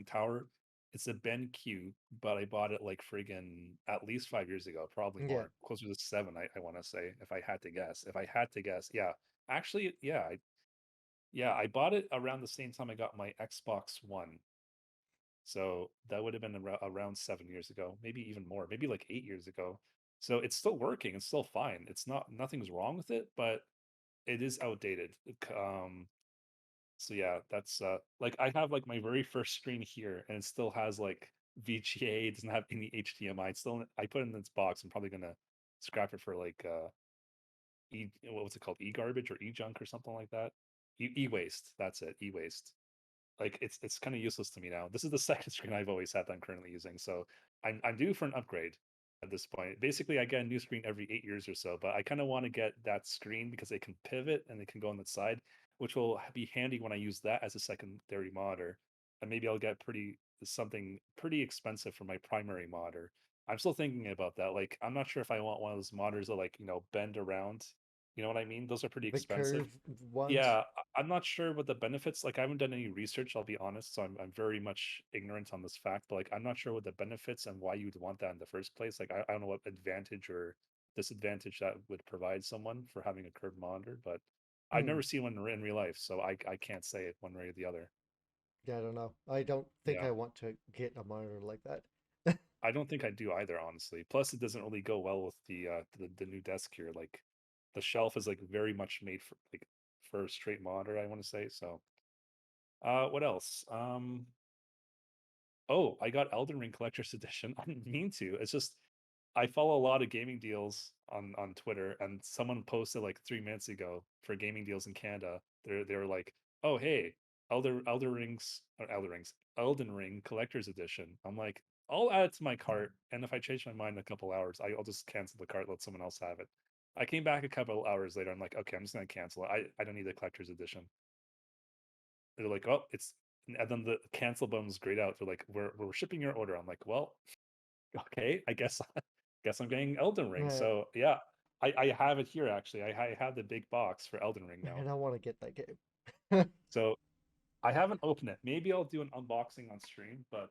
tower, it's a BenQ, but I bought it like friggin' at least 5 years ago, probably Yeah. more, closer to seven. I want to say, if I had to guess. If I had to guess, yeah. Actually, yeah, yeah, I bought it around the same time I got my Xbox One. So that would have been around 7 years ago, maybe even more, maybe like 8 years ago. So it's still working. It's still fine. It's not, nothing's wrong with it, but it is outdated. So yeah, that's like I have like my very first screen here, and it still has like VGA. It doesn't have any HDMI. It's still I put it in its box. I'm probably gonna scrap it for like what was it called, e garbage or e junk or something like that. E waste. That's it. E waste. Like it's kind of useless to me now. This is the second screen I've always had that I'm currently using, so I'm due for an upgrade at this point. Basically, I get a new screen every 8 years or so, but I kind of want to get that screen because it can pivot and it can go on the side, which will be handy when I use that as a secondary monitor. And maybe I'll get something pretty expensive for my primary monitor. I'm still thinking about that. Like, I'm not sure if I want one of those monitors that like bend around. You know what I mean? Those are pretty The expensive. curve ones. Yeah, I'm not sure what the benefits. Like, I haven't done any research, I'll be honest, so I'm very much ignorant on this fact. But like, I'm not sure what the benefits and why you'd want that in the first place. Like, I don't know what advantage or disadvantage that would provide someone for having a curved monitor. But I've Hmm. never seen one in real life, so I can't say it one way or the other. Yeah, I don't know. I don't think Yeah. I want to get a monitor like that. I don't think I do either, honestly. Plus, it doesn't really go well with the new desk here. Like, the shelf is like very much made for like for a straight monitor, I want to say. So, what else? Oh, I got Elden Ring Collector's Edition. I didn't mean to. It's just I follow a lot of gaming deals on Twitter, and someone posted like 3 minutes ago for gaming deals in Canada. They were like, "Oh, hey, Elden Ring Collector's Edition." I'm like, I'll add it to my cart, and if I change my mind in a couple hours, I'll just cancel the cart, let someone else have it. I came back a couple hours later. I'm like, okay, I'm just gonna cancel it. I don't need the collector's edition. They're like, oh, it's and then the cancel button was grayed out. They're like, we're shipping your order. I'm like, well, okay, I guess guess I'm getting Elden Ring. Right. So yeah, I have it here actually. I have the big box for Elden Ring now. And I want to get that game. So I haven't opened it. Maybe I'll do an unboxing on stream, but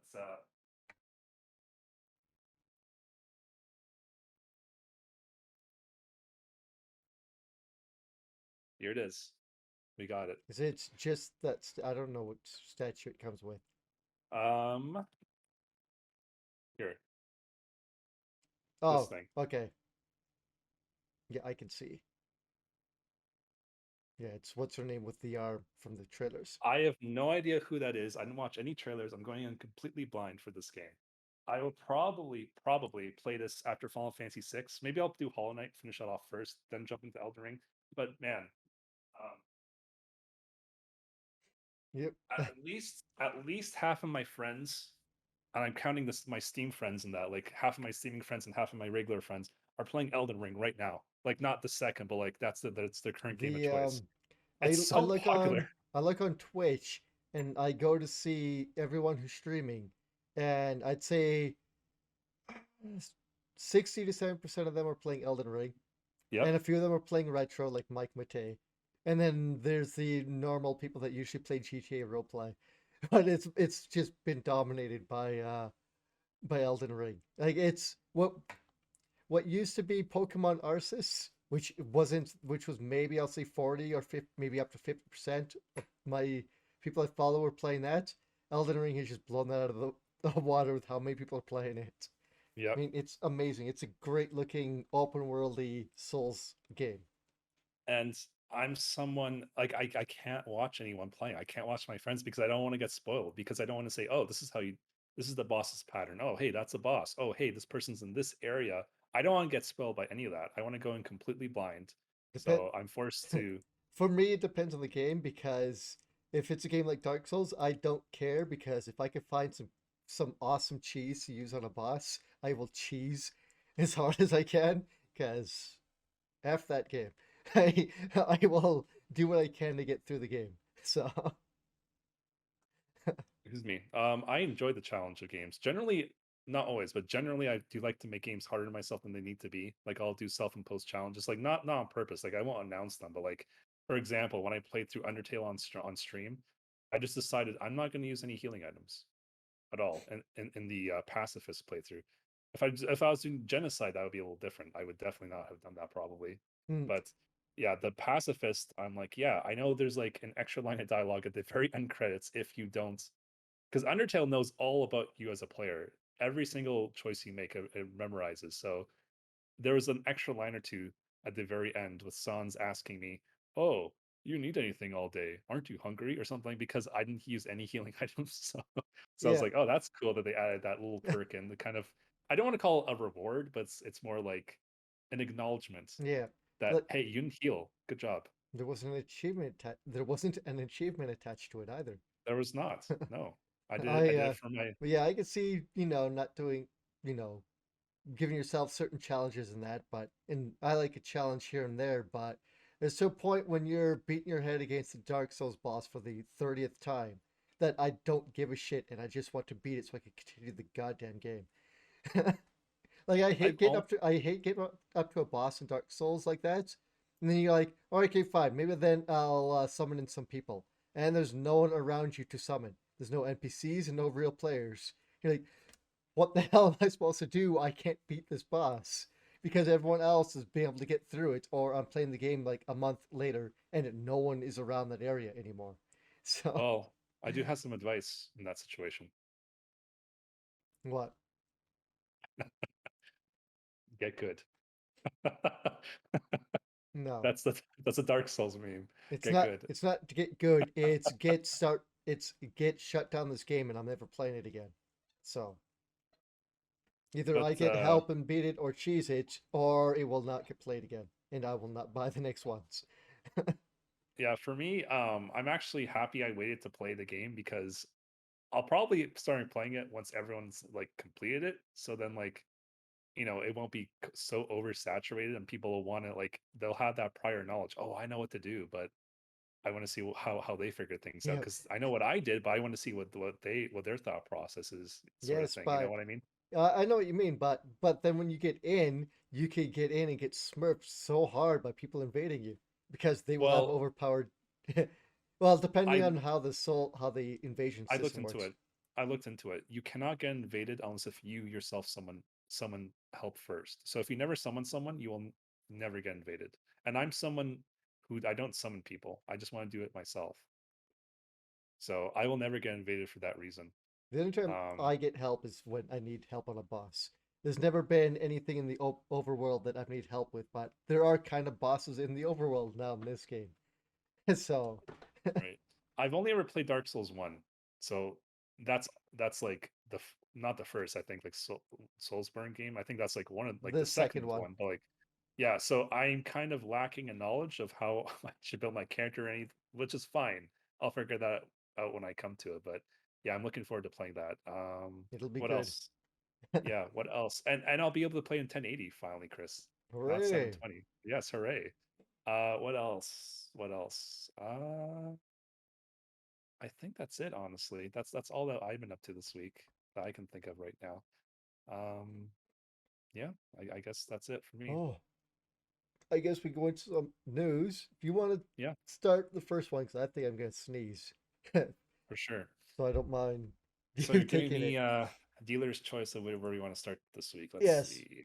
here it is. We got it. Is it's just that I don't know what statue it comes with. Um, here, this Oh, thing. okay. Yeah, I can see. Yeah, it's what's her name with the arm from the trailers. I have no idea who that is. I didn't watch any trailers. I'm going in completely blind for this game. I will probably play this after Final Fantasy VI. Maybe I'll do Hollow Knight, finish that off first, then jump into Elden Ring. But man, um, Yep. at least half of my friends, and I'm counting this my Steam friends in that, like half of my Steaming friends and half of my regular friends are playing Elden Ring right now. Like not the second, but like that's their current game of The choice. I It's I so look popular. on I look on Twitch and I go to see everyone who's streaming, and I'd say 60 to 7% of them are playing Elden Ring, Yep. and a few of them are playing retro like Mike Matei. And then there's the normal people that usually play GTA roleplay. But it's just been dominated by Elden Ring. Like it's what used to be Pokemon Arceus, which was maybe I'll say 40 or 50, maybe up to 50% of my people I follow are playing that. Elden Ring has just blown that out of the water with how many people are playing it. I Yep. mean, it's amazing. It's a great looking open worldy Souls game. And I'm someone like I can't watch anyone playing. I can't watch my friends because I don't want to get spoiled because I don't want to say, "Oh, this is the boss's pattern. Oh, hey, that's a boss. Oh, hey, this person's in this area." I don't want to get spoiled by any of that. I want to go in completely blind. Dep- So I'm forced to For me, it depends on the game because if it's a game like Dark Souls, I don't care because if I can find some awesome cheese to use on a boss, I will cheese as hard as I can because F that game. I will do what I can to get through the game. So excuse me. I enjoy the challenge of games. Generally, not always, but generally I do like to make games harder to myself than they need to be. Like I'll do self-imposed challenges, like not on purpose. Like I won't announce them, but like for example, when I played through Undertale on stream, I just decided I'm not going to use any healing items at all in the pacifist playthrough. If I was doing genocide, that would be a little different. I would definitely not have done that probably. mm, But yeah, the pacifist, I'm like, yeah, I know there's like an extra line of dialogue at the very end credits if you don't, because Undertale knows all about you as a player. Every single choice you make, it memorizes. So there was an extra line or two at the very end with Sans asking me, "Oh, you need anything all day? Aren't you hungry or something?" Because I didn't use any healing items. So I was yeah, like, "Oh, that's cool that they added that little perk in." The kind of I don't want to call it a reward, but it's more like an acknowledgement yeah. that But hey, you can heal. Good job. there wasn't an achievement attached to it either. There was not. No, I I did it for my but yeah, I could see, not doing, you know, giving yourself certain challenges in that, but and I like a challenge here and there, but there's to a point when you're beating your head against the Dark Souls boss for the 30th time that I don't give a shit and I just want to beat it so I can continue the goddamn game. Like I've all I hate getting up to a boss in Dark Souls like that. And then you're like, oh, okay, fine. Maybe then I'll summon in some people. And there's no one around you to summon. There's no NPCs and no real players. You're like, what the hell am I supposed to do? I can't beat this boss because everyone else is being able to get through it, or I'm playing the game like a month later and no one is around that area anymore. So well, I do have some advice in that situation. what? Get good. No, That's a Dark Souls meme. it's Get not. good. It's not to get good. It's get start. It's get shut down this game, and I'm never playing it again. So either I But get help and beat it, or cheese it, or it will not get played again, and I will not buy the next ones. yeah, for me, I'm actually happy I waited to play the game because I'll probably start playing it once everyone's like completed it. So then like, it won't be so oversaturated and people will want to like they'll have that prior knowledge. Oh, I know what to do, but I want to see how they figure things out Yeah. because I know what I did, but I want to see what their thought process is, sort of Yes, thing. You know but what I mean? I know what you mean. But then when you get in, you could get in and get smurfed so hard by people invading you because they will have Well, overpowered. Well, depending I on how the invasion I looked system into works. it. I looked into it. You cannot get invaded unless if you yourself summon help first. So if you never summon someone, you will never get invaded. And I'm someone who I don't summon people. I just want to do it myself. So I will never get invaded for that reason. The only time Um, I get help is when I need help on a boss. There's never been anything in the overworld that I've needed help with, but there are kind of bosses in the overworld now in this game. So, right. I've only ever played Dark Souls 1. So that's that's like not the first, I think, like Soulsborne game. I think that's like one of like the the second second one, one, but like yeah, so I'm kind of lacking in knowledge of how I should build my character or anything, which is fine. I'll figure that out when I come to it. But yeah, I'm looking forward to playing that. it'll be What good. else? Yeah, what else? And I'll be able to play in 1080 finally, Chris. Not Hooray! 720. Yes, hooray. What else? What else? I think that's it, honestly. That's all that I've been up to this week that I can think of right now. Um, yeah, I guess that's it for me. Oh, I guess we go into some news. If you want to Yeah, start the first one, because I think I'm going to sneeze, so for sure. I don't mind So you you're giving taking me it. dealer's choice of where we want to start this week. Let's Yes, see.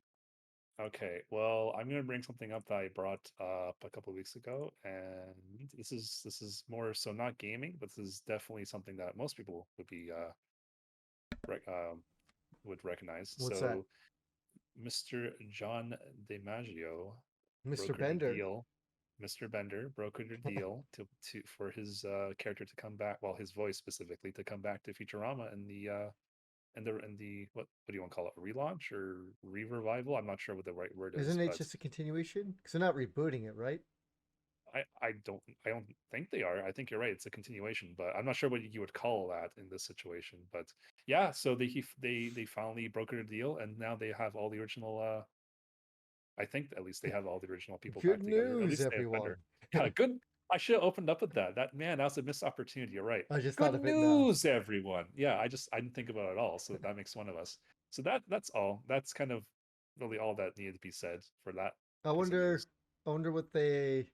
Okay, well, I'm gonna bring something up that I brought up a couple of weeks ago, and this is more so not gaming, but this is definitely something that most people would be rec- um, would recognize. what's that? So Mr. John DiMaggio Mr. brokered a Bender. deal. Mr. Bender brokered a deal to for his character to come back, well, his voice specifically to come back to Futurama in the what do you want to call it? A relaunch or re-revival? I'm not sure what the right word is, Isn't it but just a continuation? Because they're not rebooting it, right? I don't think they are. I think you're right. It's a continuation, but I'm not sure what you would call that in this situation. But yeah, so they finally brokered a deal, and now they have all the original. I think at least they have all the original people Good back together. At news, least they have everyone. Bender. Yeah, good. I should have opened up with that. That was a missed opportunity. You're right. I just thought Good of it now. news, everyone. Yeah, I didn't think about it at all. So that makes one of us. So that's all. That's kind of really all that needed to be said for that I piece of wonder. news. I wonder what they.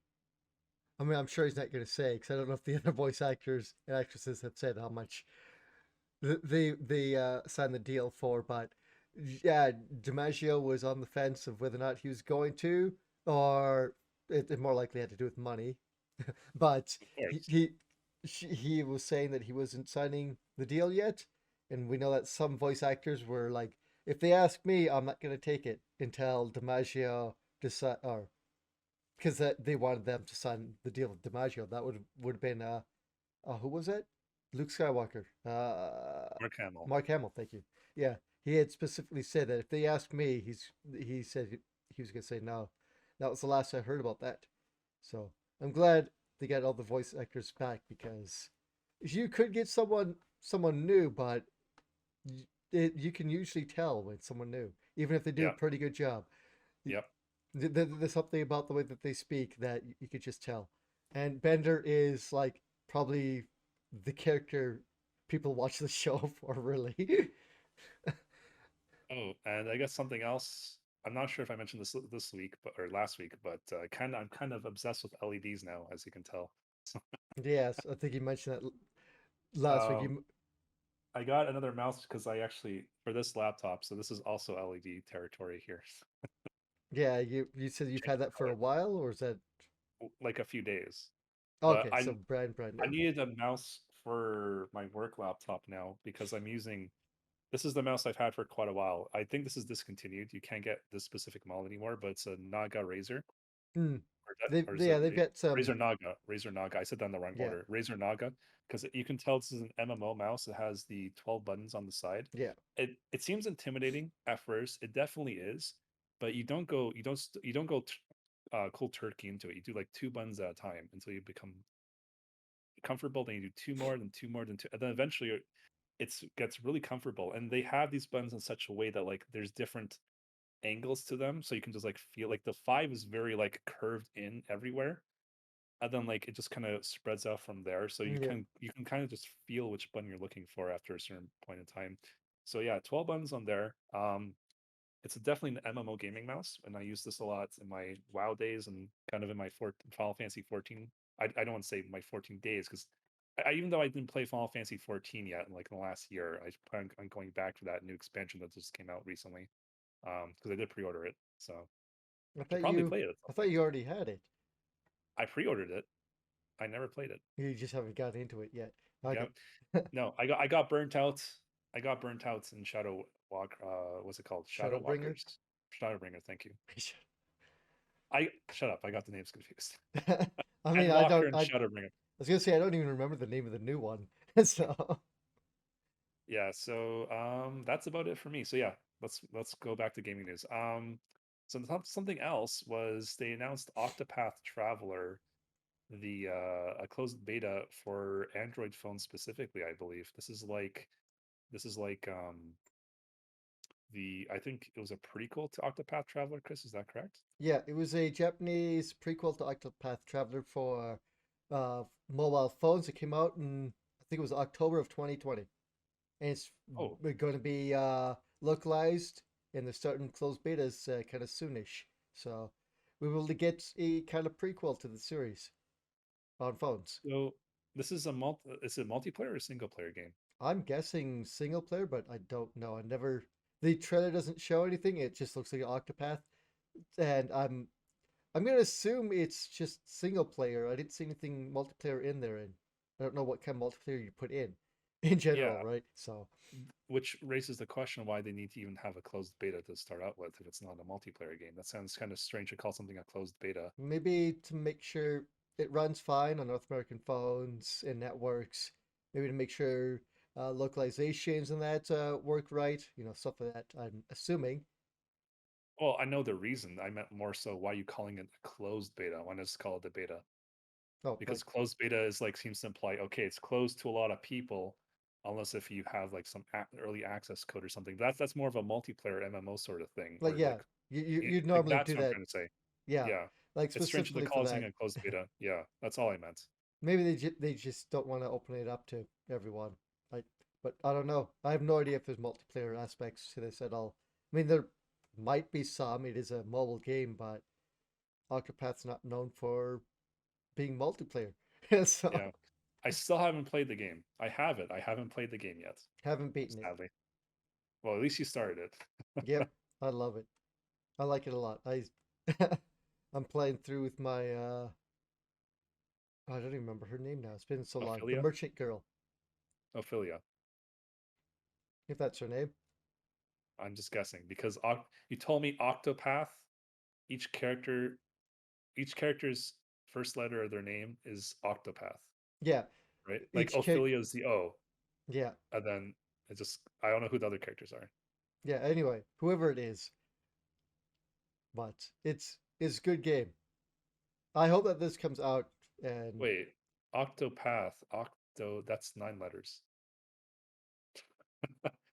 I mean, I'm sure he's not going to say because I don't know if the other voice actors and actresses have said how much they signed the deal for. But yeah, DiMaggio was on the fence of whether or not he was going to, or it more likely had to do with money. But Of he course. he he was saying that he wasn't signing the deal yet, and we know that some voice actors were like, if they ask me, I'm not going to take it until DiMaggio decide, or because they wanted them to sign the deal with DiMaggio. That would have been who was it? Luke Skywalker. Mark Hamill. Mark Hamill. Thank you. Yeah, he had specifically said that if they asked me, he said he was gonna say no. That was the last I heard about that. So I'm glad they got all the voice actors back because you could get someone new, but you can usually tell when someone new, even if they do a Yeah. pretty good job. Yep. There's something about the way that they speak that you could just tell. And Bender is like probably the character people watch the show for, really. Oh, and I guess something else. I'm not sure if I mentioned this week, but or last week, but I'm kind of obsessed with LEDs now, as you can tell. Yes, I think you mentioned that last week. Um, I got another mouse because I actually for this laptop, so this is also LED territory here. Yeah, you said you've Change had the that for a color, while, or is that like a few days. But okay? So brand I new. needed a mouse for my work laptop now because I'm using This is the mouse I've had for quite a while. I think this is discontinued. You can't get this specific model anymore, but it's a Naga Razor. Hmm. Or is Yeah, it they've got some. Razor Naga? Razor Naga. I said that in the wrong Yeah, order. Razor Naga, because you can tell this is an MMO mouse. It has the 12 buttons on the side. yeah, It seems intimidating at first. It definitely is, but you don't go cold turkey into it. You do like two buttons at a time until you become comfortable. Then you do two more, then two more, then two, and then eventually it gets really comfortable. And they have these buttons in such a way that like there's different angles to them, so you can just like feel like the 5 is very like curved in everywhere, and then like it just kind of spreads out from there, so yeah. you can kind of just feel which button you're looking for after a certain point in time. So yeah, 12 buttons on there. It's definitely an MMO gaming mouse, and I use this a lot in my WoW days and kind of in my Final Fantasy 14. I don't want to say my 14 days because even though I didn't play Final Fantasy 14 yet, in like in the last year, I plan on going back to that new expansion that just came out recently. Because I did pre-order it, so I I should thought probably you, play it at I some thought point. you already had it. I pre-ordered it. I never played it. You just haven't got into it yet. Yeah, Okay. no, I got burnt out. I got burnt out in Shadow Walk. What's it called? Shadow Shadowbringer. Walkers. Shadowbringer. Thank you. I shut up. I got the names confused. I mean, I Endwalker don't. and I Shadowbringer. was gonna say I don't even remember the name of the new one. So Yeah. So that's about it for me. So yeah, let's go back to gaming news. So something else was they announced Octopath Traveler, the a closed beta for Android phones specifically, I believe. This is like the I think it was a prequel to Octopath Traveler, Chris, is that correct? yeah, it was a Japanese prequel to Octopath Traveler for mobile phones. It came out in I think it was October of 2020, and it's Oh, going to be localized, and they're starting closed betas kind of soonish. So we will get a kind of prequel to the series on phones. so this is a is it multiplayer or single player game? I'm guessing single player, but I don't know. I never. The trailer doesn't show anything. It just looks like an Octopath, and I'm gonna assume it's just single player. I didn't see anything multiplayer in there, and I don't know what kind of multiplayer you put in Yeah, general, right? So which raises the question why they need to even have a closed beta to start out with if it's not a multiplayer game. That sounds kind of strange to call something a closed beta. maybe to make sure it runs fine on North American phones and networks. Maybe to make sure localizations and that work right. You know, stuff like that. I'm assuming. Well, I know the reason. I meant more so why you calling it a closed beta? Why not just call it a beta? Oh, like Because closed beta is like seems to imply okay, it's closed to a lot of people, unless if you have like some early access code or something. That's more of a multiplayer MMO sort of thing, where yeah, you'd like normally that's do what I'm that. trying to say. Yeah, Yeah, like it's strange to specifically for call something that. a closed beta. Yeah, that's all I meant. Maybe they just don't want to open it up to everyone. Like, but I don't know. I have no idea if there's multiplayer aspects to this at all. I mean, there might be some. It is a mobile game, but Octopath's not known for being multiplayer, so Yeah, I still haven't played the game. I have it. I haven't played the game yet, haven't beaten it. sadly. Well, at least you started it. Yep, I love it. I like it a lot. I'm playing through with my I don't even remember her name now. It's been so long. The Ophelia, merchant girl, Ophelia. if that's her name. I'm just guessing because you told me Octopath. Each character, each character's first letter of their name is Octopath, Yeah, right? Like each character. Ophelia is the O, Yeah, and then I don't know who the other characters are. yeah. Anyway, whoever it is, but it's a good game. I hope that this comes out and Wait, Octopath, Octo. That's 9 letters.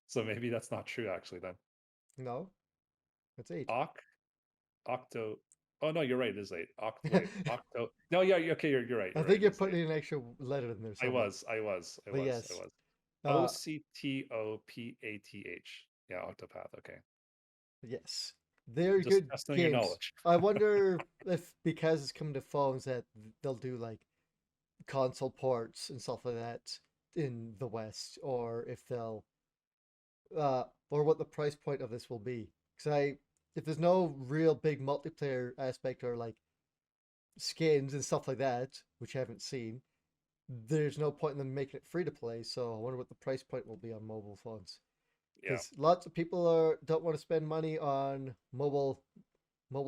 So maybe that's not true actually. Then no, it's eight. Oc, Octo. Oh no, you're right. It is 8. Wait, Octo. No, yeah, okay, you're right. I You're right. think It you're is 8. putting an extra letter in there somewhere. But I yes, was. uh, Octopath. Yeah, Octopath. Okay. yes, they're Just good testing your games. knowledge. I wonder if because it's coming to phones that they'll do like console ports and stuff like that in the West, or if they'll or what the price point of this will be. Because if there's no real big multiplayer aspect or like skins and stuff like that, which I haven't seen, there's no point in them making it free to play. So I wonder what the price point will be on mobile phones. Yeah. because lots of people are don't want to spend money on mobile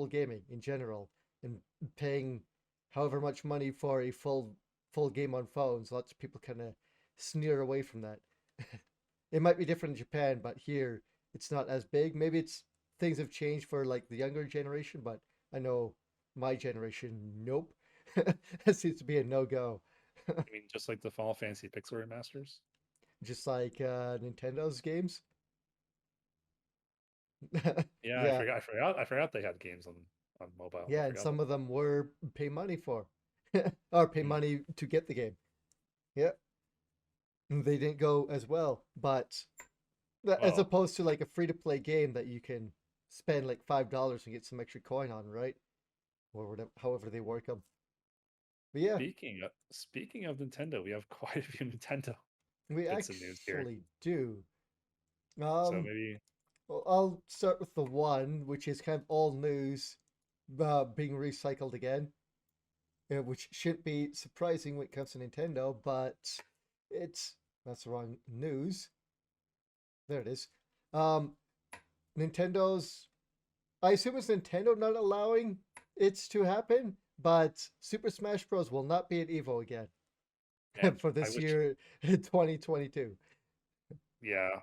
gaming in general and paying however much money for a full game on phones. Lots of people kind of sneer away from that. It might be different in Japan, but here it's not as big. Maybe it's things have changed for like the younger generation, but I know my generation, nope. That seems to be a no go. I mean, just like the Final Fantasy Pixel remasters. Just like Nintendo's games. Yeah, Yeah, I forgot they had games on mobile. I yeah, and forgot some about of them were pay money for, or pay that. Mm. money to get the game. Yeah, and they didn't go as well, but as Well, opposed to like a free to play game that you can spend like $5 and get some extra coin on, right? Or whatever, however they work them. But yeah, speaking of Nintendo, we have quite a few Nintendo we bits of news here. actually do. So Um, maybe well, I'll start with the one which is kind of all news, being recycled again, which shouldn't be surprising when it comes to Nintendo, but it's that's the wrong news. There it is. Um, Nintendo's. I assume it's Nintendo not allowing it to happen, but Super Smash Bros. Will not be at EVO again man, for I this wish. year, 2022. Yeah.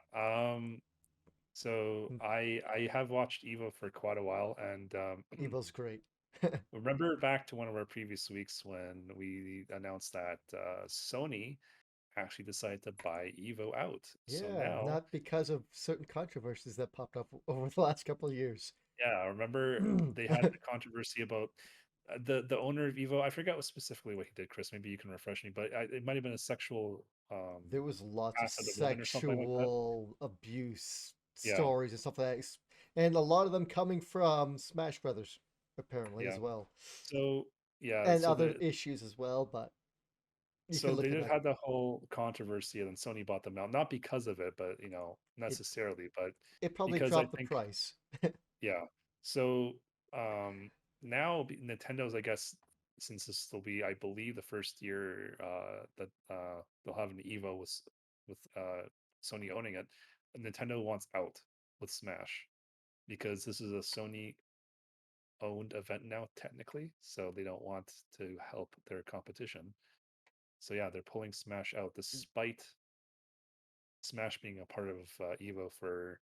So I have watched Evo for quite a while, and EVO's great. remember back to one of our previous weeks when we announced that Sony actually decided to buy Evo out. So Yeah, now, not because of certain controversies that popped up over the last couple of years. yeah, I remember they had the controversy about the owner of Evo. I forgot what specifically what he did, Chris. Maybe you can refresh me, but it might have been a sexual There was lots of asset of women or something like that. sexual abuse Yeah, stories and stuff like that, and a lot of them coming from Smash Brothers, apparently as yeah. well, So yeah, and other issues as well. But you can so they look it did up. had the whole controversy, and then Sony bought them out, not because of it, but It necessarily, but it probably because I dropped the think, price. yeah. So now Nintendo's, I guess, since this will be, I believe, the first year that they'll have an Evo with Sony owning it, Nintendo wants out with Smash because this is a Sony owned event now technically, so they don't want to help their competition. So yeah, they're pulling Smash out despite Smash being a part of Evo for,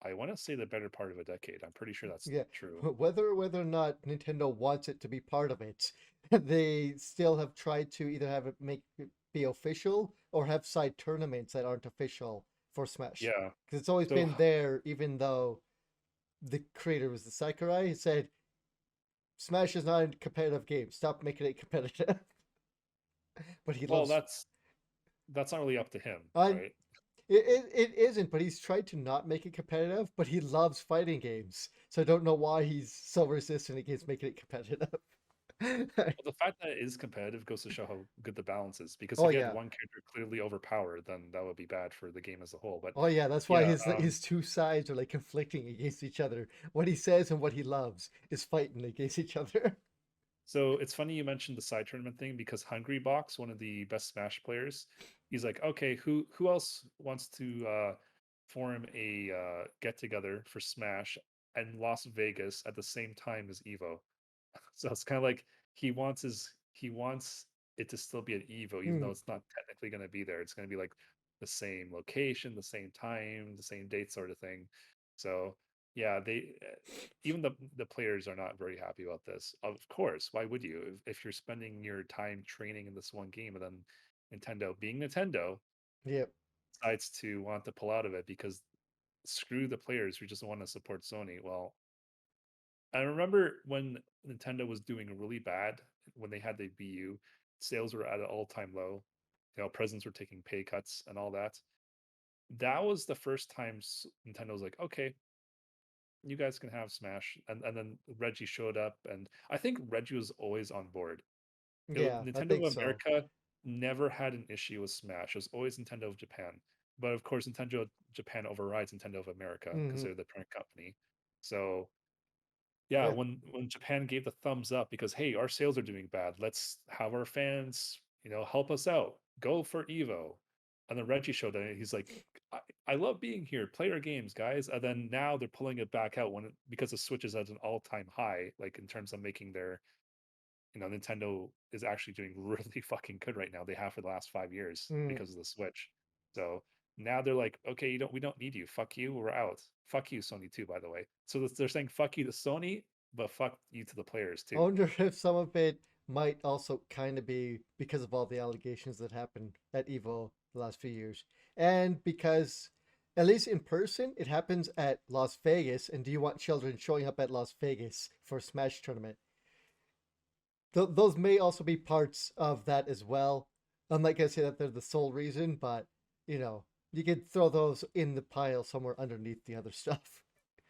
I want to say, the better part of a decade. I'm pretty sure that's Yeah, true. whether or not Nintendo wants it to be part of it, they still have tried to either have it make it be official or have side tournaments that aren't official for Smash. Yeah. Because it's always So been there, even though the creator was the Sakurai. He said Smash is not a competitive game. Stop making it competitive. But he well, loves. that's not really up to him, I right? it isn't, but he's tried to not make it competitive. But he loves fighting games, so I don't know why he's so resistant against making it competitive. Well, the fact that it is competitive goes to show how good the balance is. Because Oh if you had yeah, one character clearly overpowered, then that would be bad for the game as a whole. But oh yeah. That's why yeah, his two sides are like conflicting against each other. What he says and what he loves is fighting against each other. so it's funny you mentioned the side tournament thing because Hungry Box, one of the best Smash players, he's like, okay, who else wants to form a get together for Smash in Las Vegas at the same time as Evo? So it's kind of like he wants it to still be an Evo, even Hmm. though it's not technically going to be there. It's going to be like the same location, the same time, the same date, sort of thing. So yeah, they even the players are not very happy about this. Of course, why would you? If you're spending your time training in this one game, and then Nintendo, being Nintendo, Yep. decides to want to pull out of it because screw the players who just want to support Sony. Well, I remember when Nintendo was doing really bad when they had the Wii U, sales were at an all-time low. Presidents were taking pay cuts and all that. That was the first time Nintendo was like, okay, you guys can have Smash. And then Reggie showed up, and I think Reggie was always on board. Yeah, I Nintendo think of so. America never had an issue with Smash. It was always Nintendo of Japan. But of course, Nintendo of Japan overrides Nintendo of America because Hmm. they're the parent company. So yeah, Yeah. when Japan gave the thumbs up because hey, our sales are doing bad. Let's have our fans, help us out. Go for Evo. and then Reggie showed it. He's like, I love being here. Play our games, guys. And then now they're pulling it back out because the Switch is at an all-time high, like in terms of making their, Nintendo is actually doing really fucking good right now. They have for the last 5 years Mm. because of the Switch. So now they're like, okay, we don't need you. Fuck you. We're out. Fuck you, Sony too, by the way. So they're saying fuck you to Sony, but fuck you to the players I too. wonder if some of it might also kind of be because of all the allegations that happened at EVO the last few years. And because, at least in person, it happens at Las Vegas. And do you want children showing up at Las Vegas for a Smash tournament? Those may also be parts of that as well. I'm not going to say that they're the sole reason, but, you could throw those in the pile somewhere underneath the other stuff.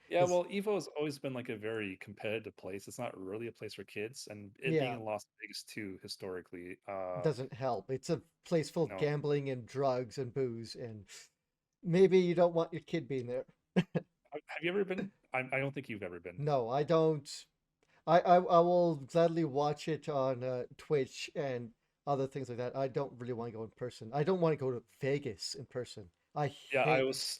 Yeah, 'Cause, well, Evo has always been like a very competitive place. It's not really a place for kids, and it being yeah, in Las Vegas too, historically, doesn't help. It's a place full of no. gambling and drugs and booze, and maybe you don't want your kid being there. Have you ever been? I don't think you've ever been. No, I don't. I will gladly watch it on Twitch and other things like that. I don't really want to go in person. I don't want to go to Vegas in person. I Yeah, hate.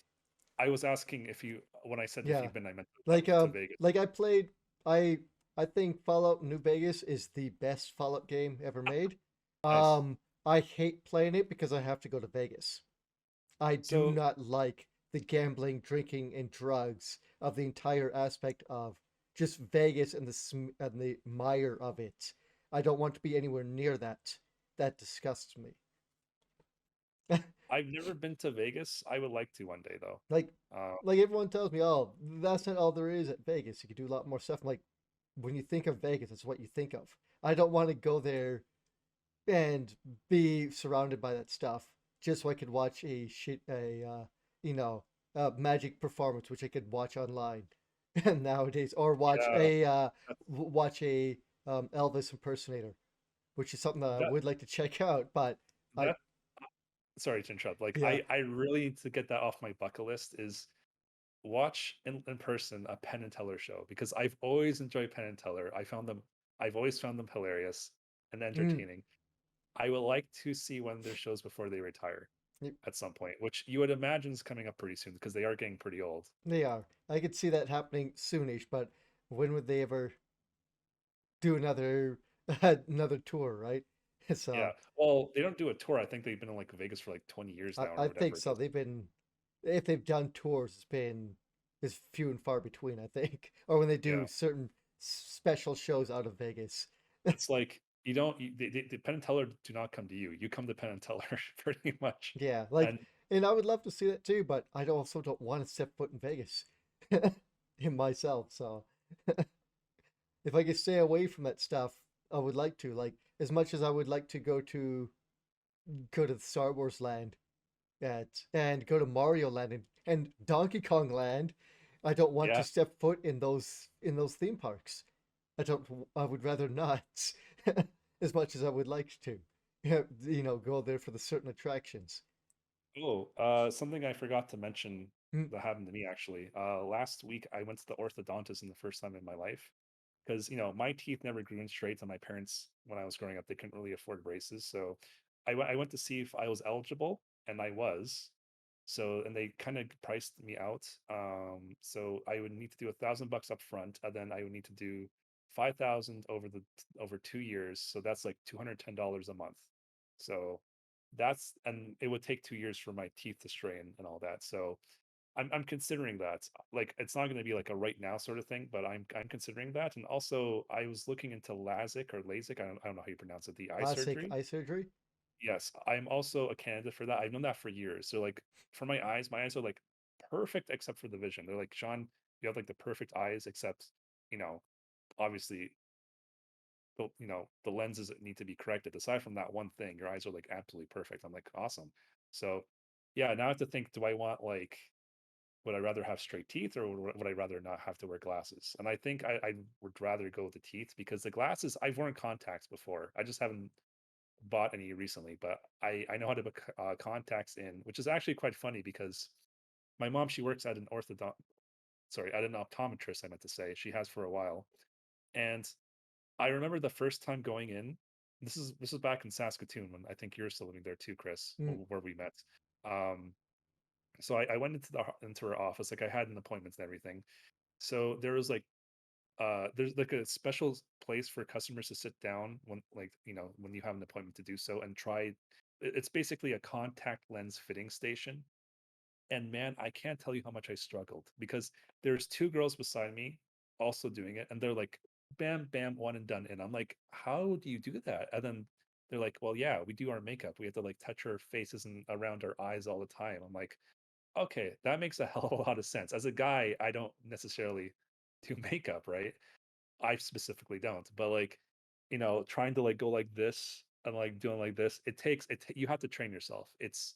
I was asking if you when I said if Yeah, you've been, I meant like to Vegas. like I played. I I think Fallout New Vegas is the best Fallout game ever made. Nice. I hate playing it because I have to go to Vegas. I do So not like the gambling, drinking, and drugs of the entire aspect of just Vegas and and the mire of it. I don't want to be anywhere near that. That disgusts me. I've never been to Vegas. I would like to one day though. like, Uh, like everyone tells me, oh, that's not all there is at Vegas. You could do a lot more stuff. I'm like, when you think of Vegas, that's what you think of. I don't want to go there and be surrounded by that stuff just so I could watch you know magic performance which I could watch online nowadays, or yeah, watch a Elvis impersonator, which is something that I that would like to check out. But I that sorry to interrupt. Like yeah I really need to get that off my bucket list is watch in person a Penn and Teller show because I've always enjoyed Penn and Teller. I've always found them hilarious and mm, entertaining. I would like to see one of their shows before they retire y- at some point, which you would imagine is coming up pretty soon because they are getting pretty old. they are. I could see that happening soonish, but when would they ever do another another tour, right? Yeah. So Well, they don't do a tour. I think they've been in like Vegas for like 20 years now or I think whatever it so. is. They've been, if they've done tours, it's been is few and far between, I think. Or when they do Yeah. certain special shows out of Vegas. It's like you don't the Penn and Teller do not come to you. You come to Penn and Teller pretty much. Yeah, like, And and I would love to see that too, but also don't want to step foot in Vegas in myself. So if I could stay away from that stuff, I would like to. Like, as much as I would like to go to the Star Wars land and go to Mario Land and Donkey Kong Land. I don't want to yeah, step foot in those theme parks. I don't. I would rather not, as much as I would like to. Go there for the certain attractions. oh, something I forgot to mention Mm, that happened to me actually. Last week I went to the orthodontist in the first time in my life because my teeth never grew in straight, and my parents, when I was growing up, they couldn't really afford braces. So I went to see if I was eligible, and I was. So and they kind of priced me out. So I would need to do $1,000 up front, and then I would need to do 5,000 over 2 years. So that's like $210 a month. So and it would take 2 years for my teeth to straighten and all that. So I'm considering that. Like it's not going to be like a right now sort of thing, but I'm considering that. And also I was looking into LASIK or LASIK. I don't know how you pronounce it, the eye LASIK surgery. eye surgery. Yes, I'm also a candidate for that. I've known that for years. So like for my eyes are like perfect except for the vision. They're like, Sean, you have like the perfect eyes, except, you know, obviously the lenses that need to be corrected. Aside from that one thing, your eyes are like absolutely perfect. I'm like, awesome. So yeah, now I have to think, do I want like would I rather have straight teeth or would I rather not have to wear glasses? And I think I would rather go with the teeth because the glasses, I've worn contacts before. I just haven't bought any recently, but I know how to put contacts in, which is actually quite funny because my mom, she works at at an optometrist. I meant to say she has for a while, and I remember the first time going in. This is back in Saskatoon when I think you're still living there too, Chris, Mm, where we met. Um, so I went into her office, like I had an appointment and everything. So there was like there's like a special place for customers to sit down when, like, when you have an appointment to do so and try. It's basically a contact lens fitting station. And man, I can't tell you how much I struggled because there's two girls beside me also doing it, and they're like, bam, bam, one and done. And I'm like, how do you do that? And then they're like, well, yeah, we do our makeup. We have to like touch our faces and around our eyes all the time. I'm like, okay, that makes a hell of a lot of sense. As a guy, I don't necessarily do makeup, right? I specifically don't, but like, trying to like go like this and like doing like this, you have to train yourself. It's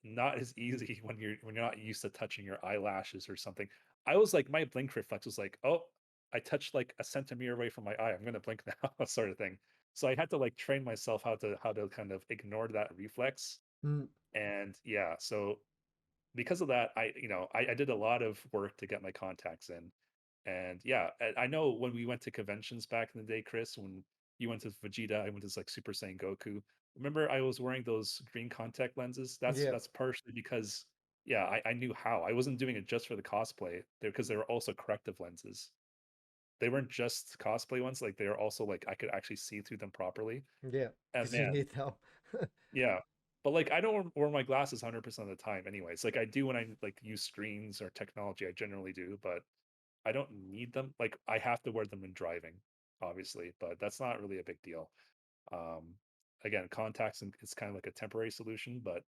not as easy when you're not used to touching your eyelashes or something. I was like, my blink reflex was like, oh, I touched like a centimeter away from my eye. I'm gonna blink now, sort of thing. So I had to like train myself how to kind of ignore that reflex. Mm, And yeah, so because of that, I did a lot of work to get my contacts in. And yeah, I know when we went to conventions back in the day, Chris, when you went to Vegeta, I went to like Super Saiyan Goku. Remember, I was wearing those green contact lenses. That's yeah, that's partially because yeah, I knew how. I wasn't doing it just for the cosplay, because they were also corrective lenses. They weren't just cosplay ones; like they were also like I could actually see through them properly. yeah, And because you man, need them. yeah. But like I don't wear my glasses 100% of the time anyways. Like I do when I like use screens or technology, I generally do, but I don't need them. Like I have to wear them when driving, obviously, but that's not really a big deal. Um Again, contacts and it's kind of like a temporary solution, but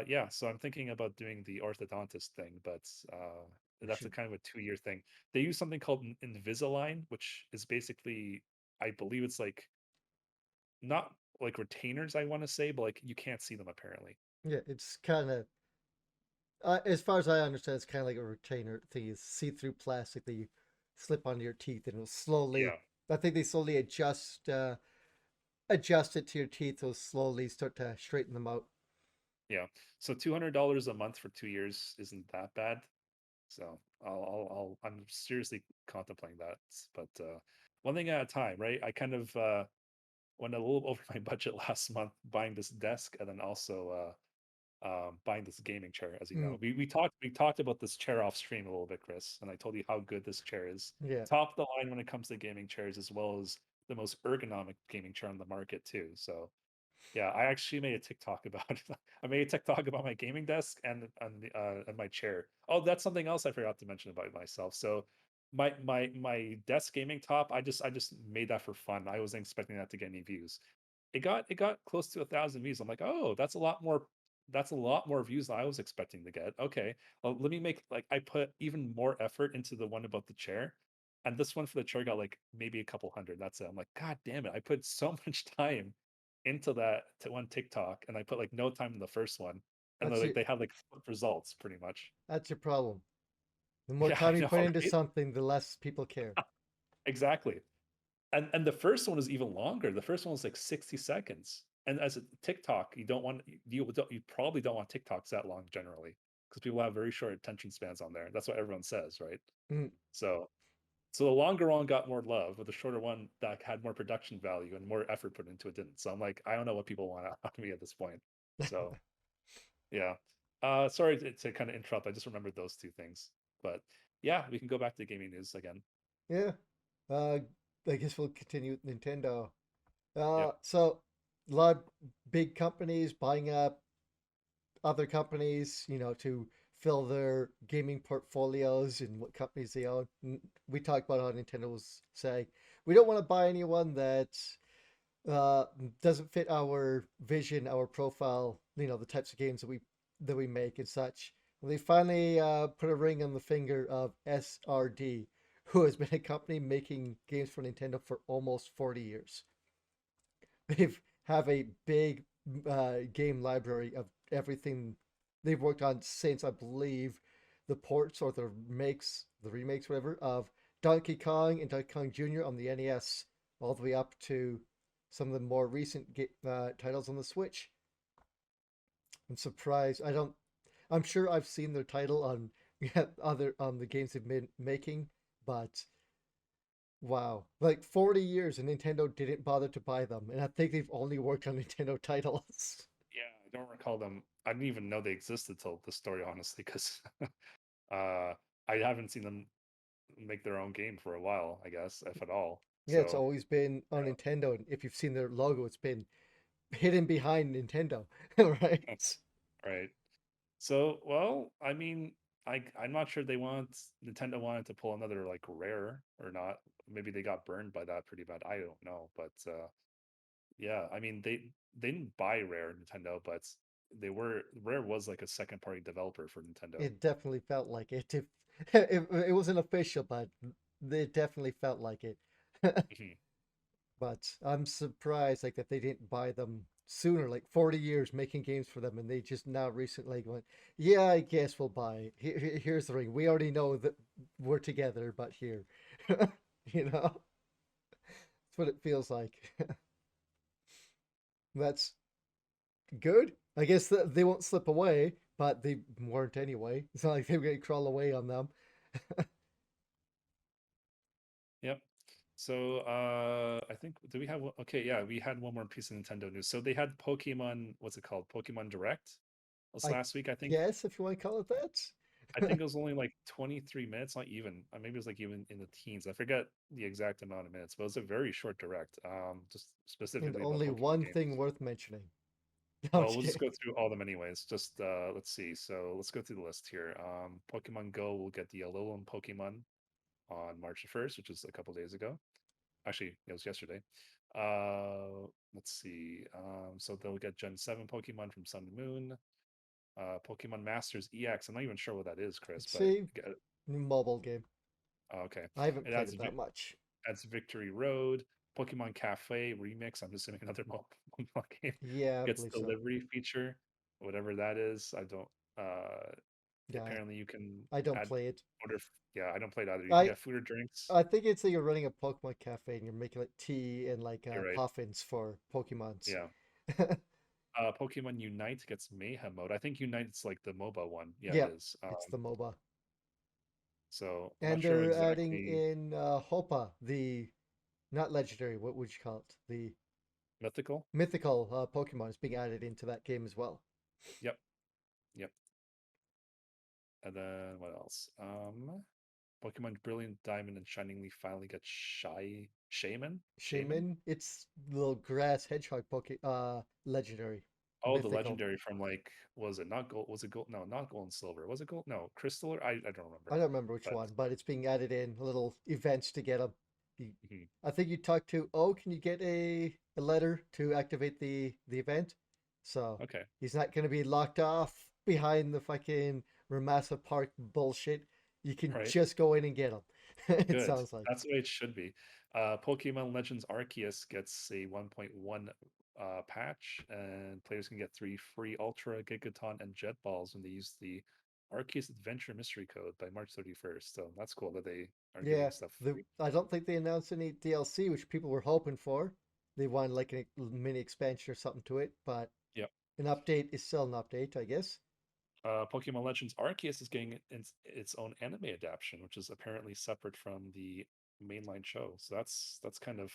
yeah, so I'm thinking about doing the orthodontist thing, but You that's a should, kind of a 2-year thing. They use something called Invisalign, which is basically, I believe it's like not like retainers, I want to say, but like you can't see them apparently. yeah, it's kind of, as far as I understand, it's kind of like a retainer thing. It's see-through plastic that you slip onto your teeth, and it'll slowly. Yeah, I think they slowly adjust it to your teeth. It'll slowly start to straighten them out. yeah. So $200 a month for 2 years isn't that bad. So I'm seriously contemplating that. But one thing at a time, right? I kind of went a little over my budget last month buying this desk and then also buying this gaming chair. As you know, Mm, we talked about this chair off stream a little bit, Chris, and I told you how good this chair is. yeah, Top of the line when it comes to gaming chairs, as well as the most ergonomic gaming chair on the market too. So yeah, I actually made a TikTok about it. I made a TikTok about my gaming desk and my chair. Oh, that's something else I forgot to mention about myself. So my desk gaming top, I just made that for fun. I wasn't expecting that to get any views. It got close to 1,000 views. I'm like, oh, that's a lot more views than I was expecting to get. Okay, well, let me make like I put even more effort into the one about the chair, and this one for the chair got like maybe a couple hundred. That's it. I'm like, God damn it! I put so much time into that to one TikTok, and I put like no time in the first one, and that's your they have like flip results pretty much. that's your problem. The more Yeah, I time you know, put into right? something, the less people care. Exactly. And the first one was even longer. The first one was like 60 seconds. And as a TikTok, you probably don't want TikToks that long generally because people have very short attention spans on there. That's what everyone says, right? Mm. So so the longer one got more love, but the shorter one that had more production value and more effort put into it didn't. So I'm like, I don't know what people want out of me at this point. So yeah. Sorry to kind of interrupt. I just remembered those two things. But yeah, we can go back to gaming news again. Yeah. Uh, I guess we'll continue with Nintendo. Yep. So a lot of big companies buying up other companies, to fill their gaming portfolios and what companies they own. We talked about how Nintendo was saying we don't want to buy anyone that uh, doesn't fit our vision, our profile, the types of games that we make and such. Well, they finally put a ring on the finger of SRD, who has been a company making games for Nintendo for almost 40 years. They've have a big game library of everything they've worked on since, I believe, the ports or the remakes, whatever, of Donkey Kong and Donkey Kong Jr. on the NES, all the way up to some of the more recent titles on the Switch. I'm surprised. I'm sure I've seen their title on other on the games they've been making, but wow, like 40 years and Nintendo didn't bother to buy them, and I think they've only worked on Nintendo titles. Yeah, I don't recall them. I didn't even know they existed till the story, honestly, because uh, I haven't seen them make their own game for a while, I guess, if at all. Yeah, it's So always been on yeah, Nintendo, and if you've seen their logo, it's been hidden behind Nintendo, right? right. So, well, I mean, I'm not sure Nintendo wanted to pull another like Rare or not. Maybe they got burned by that pretty bad. I don't know, but yeah, I mean they didn't buy Rare Nintendo, but Rare was like a second party developer for Nintendo. It definitely felt like it. It wasn't official, but it definitely felt like it. Mhm. But I'm surprised like that they didn't buy them sooner, like 40 years making games for them, and they just now recently went, yeah, I guess we'll buy it. Here's the ring. We already know that we're together, but here, you know, that's what it feels like. That's good. I guess that they won't slip away, but they weren't anyway. It's not like they were going to crawl away on them. Yep. So I think do we have okay, yeah, we had one more piece of Nintendo news. So they had Pokemon, what's it called? Pokemon Direct was I last week, I think. guess if you want to call it I that. think it was only like 23 minutes, not even. Maybe it was like even in the teens. I forget the exact amount of minutes, but it was a very short direct. Just And specifically about only Pokemon one thing games. worth mentioning. No, I'm Well, just we'll just kidding. go through all of them anyways. Just let's see. So let's go through the list here. Pokemon Go will get the Alolan Pokemon on March 1st, which is a couple days ago. Actually, it was yesterday. Let's see. So they'll get Gen 7 Pokemon from Sun and Moon. Pokemon Masters EX. I'm not even sure what that is, Chris, but See, mobile game. okay. I haven't It played it that much. adds Victory Road. Pokemon Cafe Remix. I'm assuming another Pokemon game Yeah, I gets believe so. delivery feature, whatever that is. I don't. Uh, Yeah, apparently you can I don't add play it. order. Yeah, I don't play it either. You can I get food or drinks. I think it's like you're running a Pokemon cafe and you're making like tea and like You're right. coffins for Pokemons. Yeah. Pokemon Unite gets Mayhem mode. I think Unite's like the MOBA one. Yeah, it Yeah, is. it's the MOBA. So I'm not And sure they're adding exactly in Hopa, the not legendary, what would you call it? The mythical. mythical Pokemon is being added into that game as well. Yep, yep. And then what else? Pokemon Brilliant Diamond and Shining Leaf finally get Shaman. Shaman, it's little grass hedgehog legendary, Oh, the mythical. legendary from like was it not gold? Was it gold? No, not gold and silver. Was it gold? No, crystal. Or I don't I remember. don't remember which But one, but it's being added in little events to get them. mhm, I think you talked to, oh, can you get a letter to activate the event? So okay, he's not going to be locked off behind the fucking Ramassa Park bullshit. You can right. just go in and get them. It Good. sounds like. That's the way it should be. Pokemon Legends Arceus gets a 1.1 patch, and players can get 3 free Ultra, Gigaton, and Jet Balls when they use the Arceus Adventure Mystery Code by March 31st. So that's cool that they are Yeah, giving stuff the free. I don't think they announced any DLC, which people were hoping for. They wanted like a mini expansion or something to it, but Yep. an update is still an update, I guess. Pokemon Legends Arceus is getting its own anime adaptation, which is apparently separate from the mainline show. So that's kind of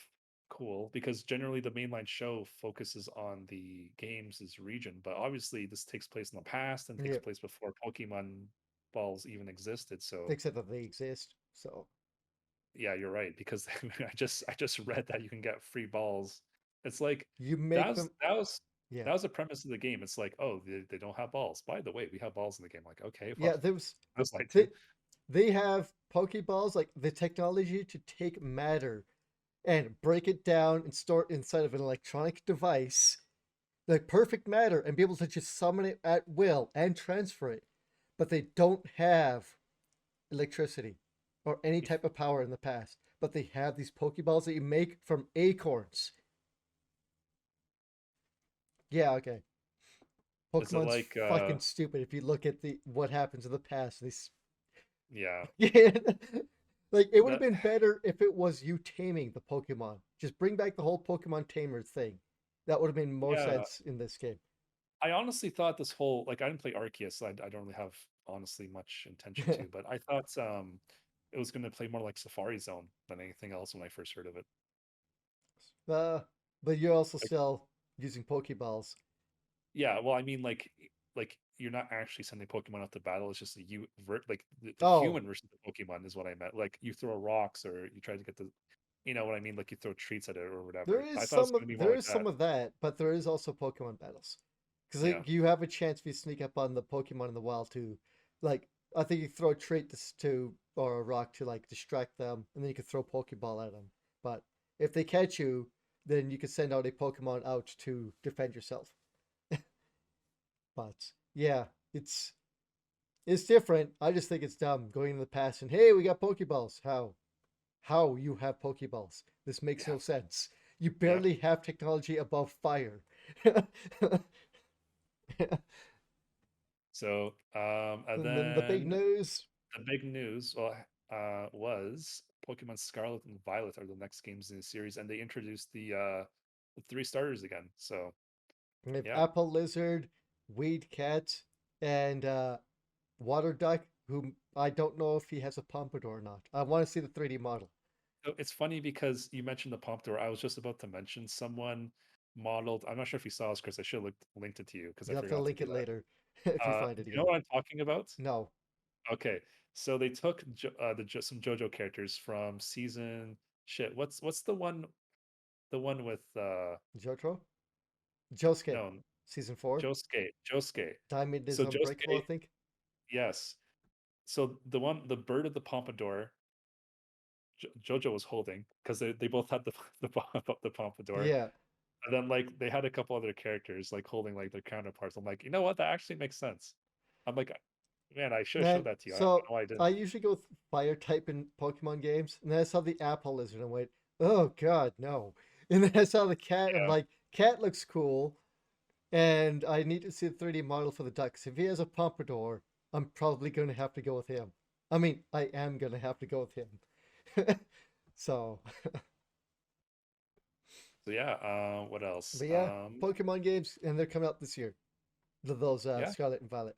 cool because generally the mainline show focuses on the games' region, but obviously this takes place in the past and takes Yeah, place before Pokemon balls even existed. So except that they exist. So yeah, you're right because I just read that you can get free balls. It's like you that make was them. that was Yeah, that was the premise of the game. It's like, oh, they don't have balls. By the way, we have balls in the game. Like, okay, well, yeah. There was that's like too. they they have Pokeballs, like the technology to take matter and break it down and store it inside of an electronic device, like perfect matter, and be able to just summon it at will and transfer it. But they don't have electricity or any type of power in the past. But they have these Pokeballs that you make from acorns. Yeah, okay. Is it Pokemon's like fucking stupid if you look at the what happens in the past. These yeah. yeah. Like it would have That been better if it was you taming the Pokemon. Just bring back the whole Pokemon tamer thing. That would have made more yeah. sense in this game. I honestly thought this whole like I didn't play Arceus, so I don't really have honestly much intention to, but I thought it was gonna play more like Safari Zone than anything else when I first heard of it. uh, but you're also Like still using Pokeballs. yeah, well I mean like like you're not actually sending Pokemon out to battle. It's just like the Oh, human versus the Pokemon is what I meant. Like you throw rocks or you try to get the, you know what I mean? Like you throw treats at it or there whatever. I is thought it was some going of to be more there like is some that. of that, but there is also Pokemon battles because Yeah. like, you have a chance if you sneak up on the Pokemon in the wild to, like, I think you throw a trait to or a rock to like distract them, and then you can throw Pokeball at them. But if they catch you, then you can send out a Pokemon out to defend yourself. But yeah, it's it's different. I just think it's dumb going in the past and hey, we got Pokeballs. How? How you have Pokeballs? This makes Yeah. no sense. You Yep. barely have technology above fire. So, and And then the big then news. the big news, was Pokemon Scarlet and Violet are the next games in the series, and they introduced the three starters again. So We have yeah, Apple Lizard, Weed Cat, and Water Duck, who I don't know if he has a pompadour or not. I want to see the 3D model. so it's funny because you mentioned the Pompadour. I was just about to mention someone modeled. I'm not sure if you saw this, Chris. I should have linked it to you because I You'll have to forgot to link do it that. later if you find it Do you know again. what I'm talking about? No, Okay, so they took some JoJo characters from season shit. What's the one with Jotaro? Josuke, no season 4. Josuke. Diamond is So unbreakable, I Josuke, think. yes. So the bird of the Pompadour, Jojo was holding because they both had the the Pompadour, Yeah. and then like they had a couple other characters like holding like their counterparts. I'm like, you know what? That actually makes sense. I'm like, man, I should have showed And that to you. I don't so know why I I didn't. usually go with fire type in Pokemon games, and then I saw the Apple Lizard and went, "Oh God, no!" And then I saw the cat. I'm Yeah, like, "Cat looks cool," and I need to see the 3D model for the ducks. If he has a pompadour, I'm probably going to have to go with him. I mean, I am going to have to go with him. So, so yeah. What else? but yeah, Pokemon games, and they're coming out this year. Those Yeah. Scarlet and Violet.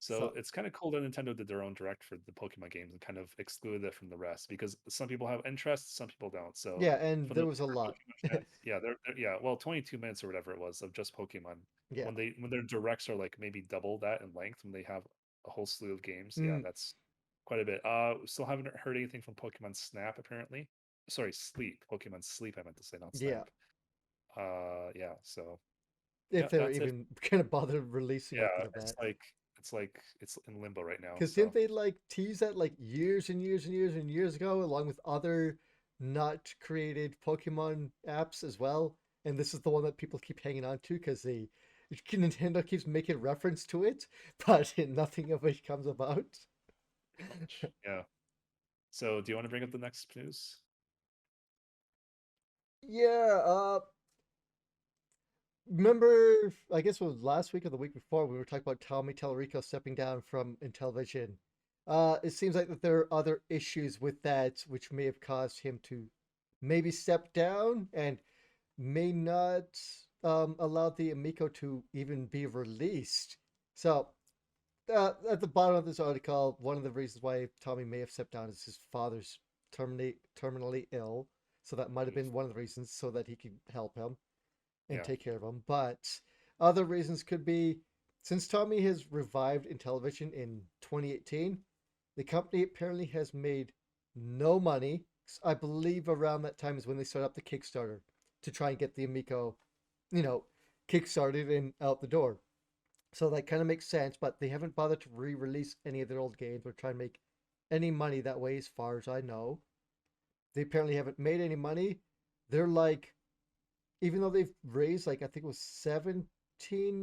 So So it's kind of cool that Nintendo did their own direct for the Pokemon games and kind of excluded it from the rest because some people have interests, some people don't. So yeah, and for there the was a for lot. Pokemon fans, yeah, yeah, well, 22 minutes or whatever it was of just Pokemon. Yeah. When their directs are like maybe double that in length, when they have a whole slew of games, yeah, Mm, that's quite a bit. Still haven't heard anything from Pokemon Snap apparently. Sorry, Sleep. Pokemon Sleep, I meant to say, not yeah. Snap. Yeah, so If yeah, they're that's it. even going to bother releasing anything Yeah, of that. it's in limbo right now. Because didn't So they like tease that like years and years and years and years ago, along with other not created Pokemon apps as well? And this is the one that people keep hanging on to because they Nintendo keeps making reference to it, but nothing of it comes about. pretty much, yeah. So do you want to bring up the next news? Yeah, remember, I guess it was last week or the week before, we were talking about Tommy Tallarico stepping down from Intellivision. It seems like that there are other issues with that which may have caused him to maybe step down and may not allow the Amico to even be released. So, at the bottom of this article, one of the reasons why Tommy may have stepped down is his father's terminally ill. So that might have Oof. been one of the reasons so that he could help him and Yeah, take care of him. But other reasons could be since Tommy has revived Intellivision in 2018, the company apparently has made no money. I believe around that time is when they started up the Kickstarter to try and get the Amico, you know, kickstarted and out the door. So that kind of makes sense, but they haven't bothered to re-release any of their old games or try and make any money that way, as far as I know. They apparently haven't made any money. They're like, even though they've raised like I think it was $17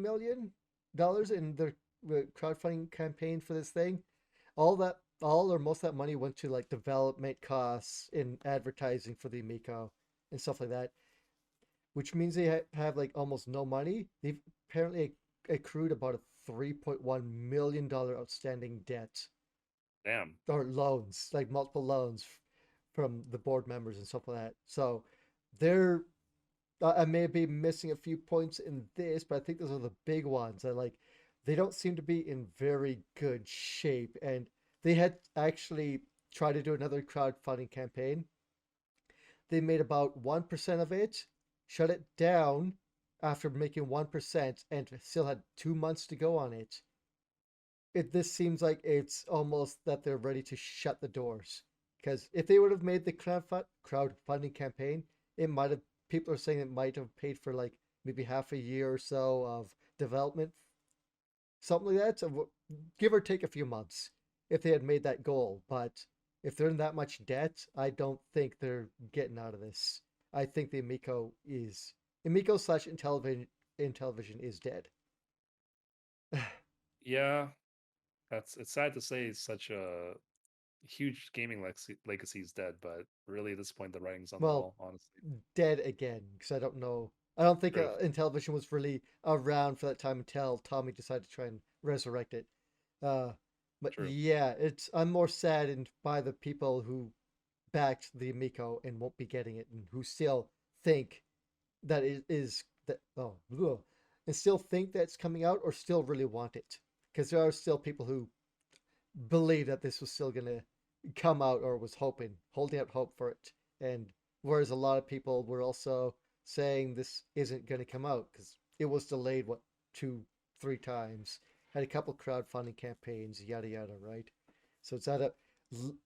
million in their crowdfunding campaign for this thing, all or most of that money went to like development costs in advertising for the Amico and stuff like that, which means they have like almost no money. They've apparently accrued about a $3.1 million outstanding debt damn. or loans, like multiple loans from the board members and stuff like that. So they're I may be missing a few points in this, but I think those are the big ones. I like they don't seem to be in very good shape, and they had actually tried to do another crowdfunding campaign. They made about 1% of it, shut it down, after making 1% and still had 2 months to go on it, this seems like it's almost that they're ready to shut the doors. Because if they would have made the crowdfunding campaign, it might have, people are saying it might have paid for like maybe half a year or so of development, something like that. So give or take a few months if they had made that goal. But if they're in that much debt, I don't think they're getting out of this. I think the Amico slash Intellivision is dead. Yeah, it's sad to say such a huge gaming legacy is dead, but really at this point the writing's on the Well, wall, honestly. dead again because I don't know. I don't think True, Intellivision was really around for that time until Tommy decided to try and resurrect it. Uh, but true. yeah, it's I'm more saddened by the people who backed the Amico and won't be getting it, and who still think that it is that and still think that it's coming out or still really want it, because there are still people who believe that this was still gonna come out or was holding out hope for it, and whereas a lot of people were also saying this isn't gonna come out because it was delayed what 2 3 times, had a couple crowdfunding campaigns, yada yada, right? So it's had a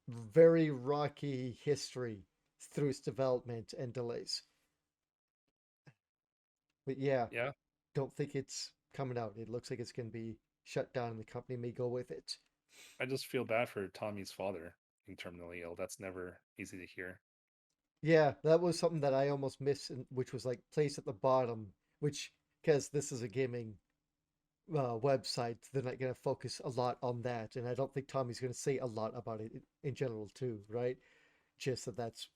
very rocky history through its development and delays. But yeah, Yeah, don't think it's coming out. It looks like it's going to be shut down and the company may go with it. I just feel bad for Tommy's father being terminally ill. That's never easy to hear. Yeah, that was something that I almost missed, which was like placed at the bottom, which, because this is a gaming website, they're not going to focus a lot on that. And I don't think Tommy's going to say a lot about it in general, too, right? Just that that's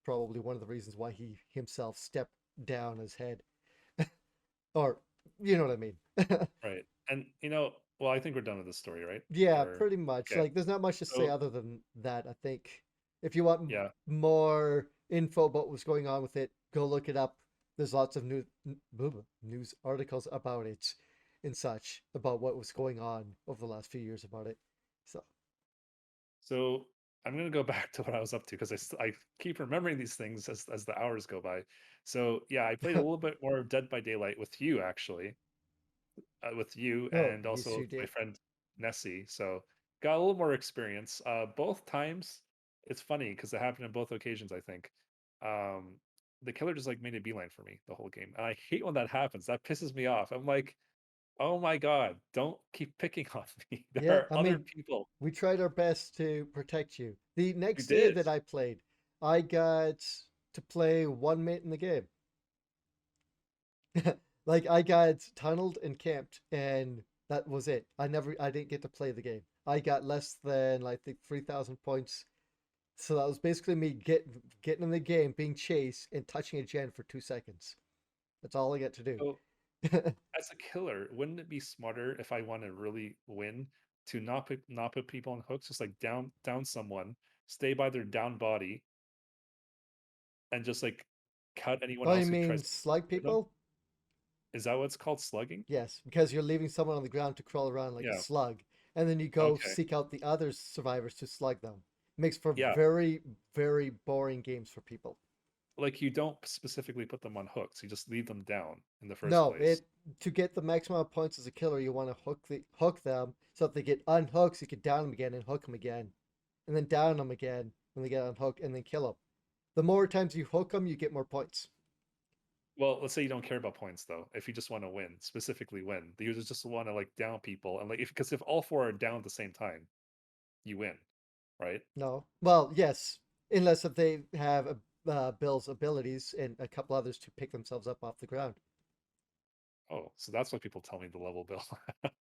probably one of the reasons why he himself stepped down as head. Or, you know what I mean? Right. And well, I think we're done with this story, right? Yeah, Or pretty much. okay. Like, there's not much to say So other than that. I think if you want yeah. more info about what's going on with it, go look it up. There's lots of news articles about it and such, about what was going on over the last few years about it. So, So I'm gonna go back to what I was up to because I keep remembering these things as the hours go by. So yeah, I played a little bit more of Dead by Daylight with you actually, with you oh, and yes, also you with my did. friend Nessie. So got a little more experience. Both times, it's funny because it happened on both occasions. I think um, the killer just like made a beeline for me the whole game, and I hate when that happens. That pisses me off. I'm like, oh my god, don't keep picking on me. There Yeah, are I other mean, people we tried our best to protect you. The who next day did. that I played, I got to play 1 minute in the game. Like I got tunneled and camped, and that was it. I didn't get to play the game. I got less than like the 3,000 points. So that was basically me getting in the game, being chased, and touching a gen for 2 seconds. That's all I get to do. So as a killer, wouldn't it be smarter if I want to really win to not put people on hooks, just like down someone, stay by their down body, and just like cut anyone Oh, you else who mean tries to slug near them? people? Is that what's called slugging? Yes, because you're leaving someone on the ground to crawl around like a Yeah. slug, and then you go Okay. seek out the other survivors to slug them. Makes for Yeah. very, very boring games for people. Like you don't specifically put them on hooks. You just leave them down in the first No, place. it to get the maximum amount of points as a killer, you want to hook them so that they get unhooked, so you can down them again and hook them again, and then down them again when they get unhooked, and then kill them. The more times you hook them, you get more points. Well, let's say you don't care about points though. If you just want to win, specifically win, you just want to like down people and like if all four are down at the same time, you win, right? No, well, yes, unless if they have Bill's abilities and a couple others to pick themselves up off the ground. Oh, so that's what people tell me the level bill.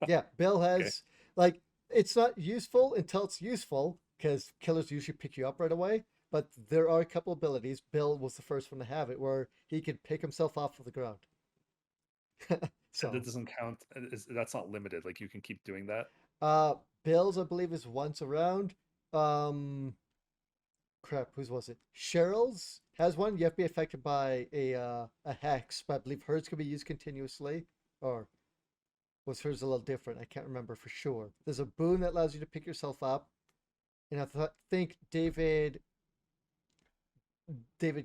Yeah, Bill Okay. has like it's not useful until it's useful because killers usually pick you up right away. But there are a couple abilities. Bill was the first one to have it, where he could pick himself off of the ground. And that So, doesn't count. That's not limited. Like you can keep doing that. uh, Bill's I believe is once around. Um, crap, whose was it? Cheryl's has one. You have to be affected by a hex, but I believe hers can be used continuously, or was hers a little different? I can't remember for sure. There's a boon that allows you to pick yourself up, and think David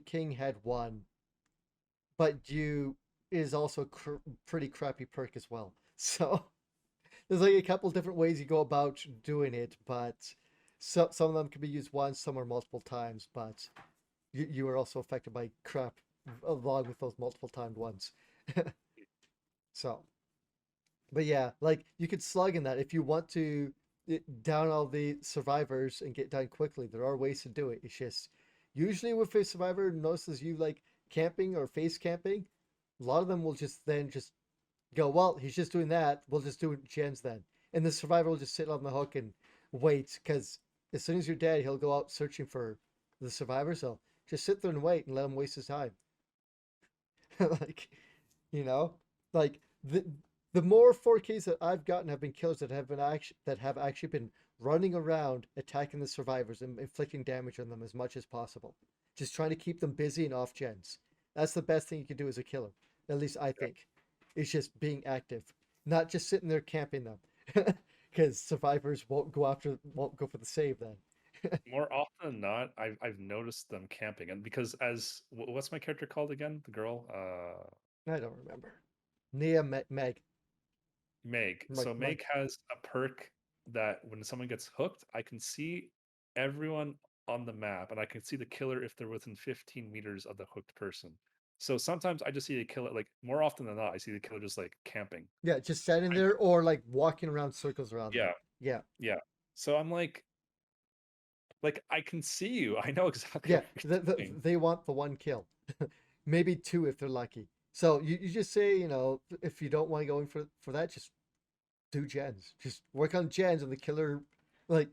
King had one, but you is also pretty crappy perk as well. So there's like a couple different ways you go about doing it, but some of them can be used once, some are multiple times, but you are also affected by crap along with those multiple timed ones. So, but yeah, like you could slug in that if you want to down all the survivors and get done quickly. There are ways to do it. It's just usually if a survivor notices you like camping or face camping, a lot of them will just then just go, well, he's just doing that. We'll just do gens then. And the survivor will just sit on the hook and wait because as soon as you're dead, he'll go out searching for the survivor. So just sit there and wait and let him waste his time. Like, you know, like the more 4Ks that I've gotten have been kills that have actually been running around attacking the survivors and inflicting damage on them as much as possible. Just trying to keep them busy and off gens. That's the best thing you can do as a killer. At least I think. Is just being active, not just sitting there camping them. Because survivors won't go for the save then. More often than not, I've noticed them camping, and because as what's my character called again? The girl, I don't remember. Nia Meg. Meg. Meg, So Meg. Meg has a perk that when someone gets hooked, I can see everyone on the map, and I can see the killer if they're within 15 meters of the hooked person. So sometimes I just see the killer, like more often than not, I see the killer just like camping. Yeah, just standing I, there or like walking around circles around them. yeah, Yeah. yeah. So I'm like I can see you. I know exactly Yeah. what you're doing. They want the one kill. Maybe two if they're lucky. So you just say, if you don't want to go in for that, just do gens. Just work on gens and the killer like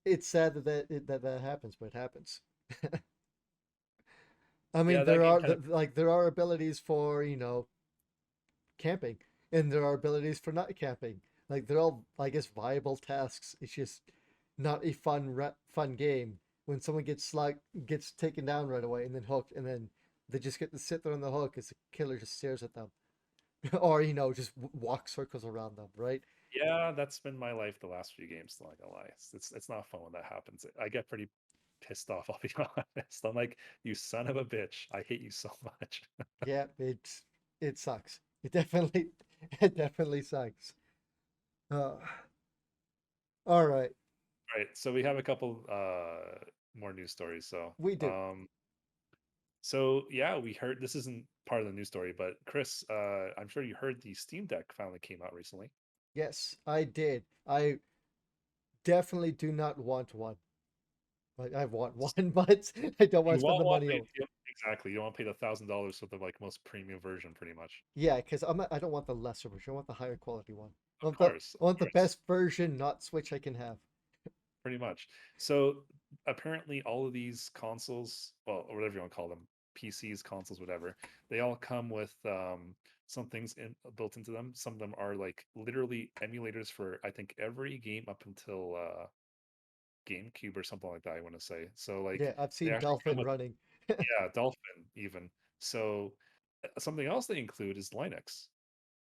it's sad that happens, but it happens. I mean, Yeah, that game kind of there are abilities for, camping and there are abilities for not camping. Like they're all I guess viable tasks. It's just not a fun game when someone gets taken down right away and then hooked and then they just get to sit there on the hook as the killer just stares at them or just walk circles around them, right? yeah, that's been my life the last few games. Not gonna lie, it's not fun when that happens. I get pretty pissed off. I'll be honest. I'm like, you son of a bitch. I hate you so much. Yeah, it sucks. It definitely it definitely sucks. Uh, all right, Right. So we have a couple more news stories. So we do. so yeah, we heard this isn't part of the news story, but Chris, I'm sure you heard the Steam Deck finally came out recently. Yes, I did. I definitely do not want one. Like I want one, but I don't want You to spend want the one, money but on. exactly. You don't want to pay the $1,000 for the like most premium version, pretty much. Yeah, because I don't want the lesser version. I want the higher quality one. Of course, I of want the course. best version, not Switch I can have. Pretty much. So apparently, all of these consoles, well, or whatever you want to call them, PCs, consoles, whatever, they all come with some things built into them. Some of them are like literally emulators for I think every game up until GameCube or something like that. I want to say. So like Yeah, I've they seen actually come Dolphin with, running. yeah, Dolphin even. So something else they include is Linux.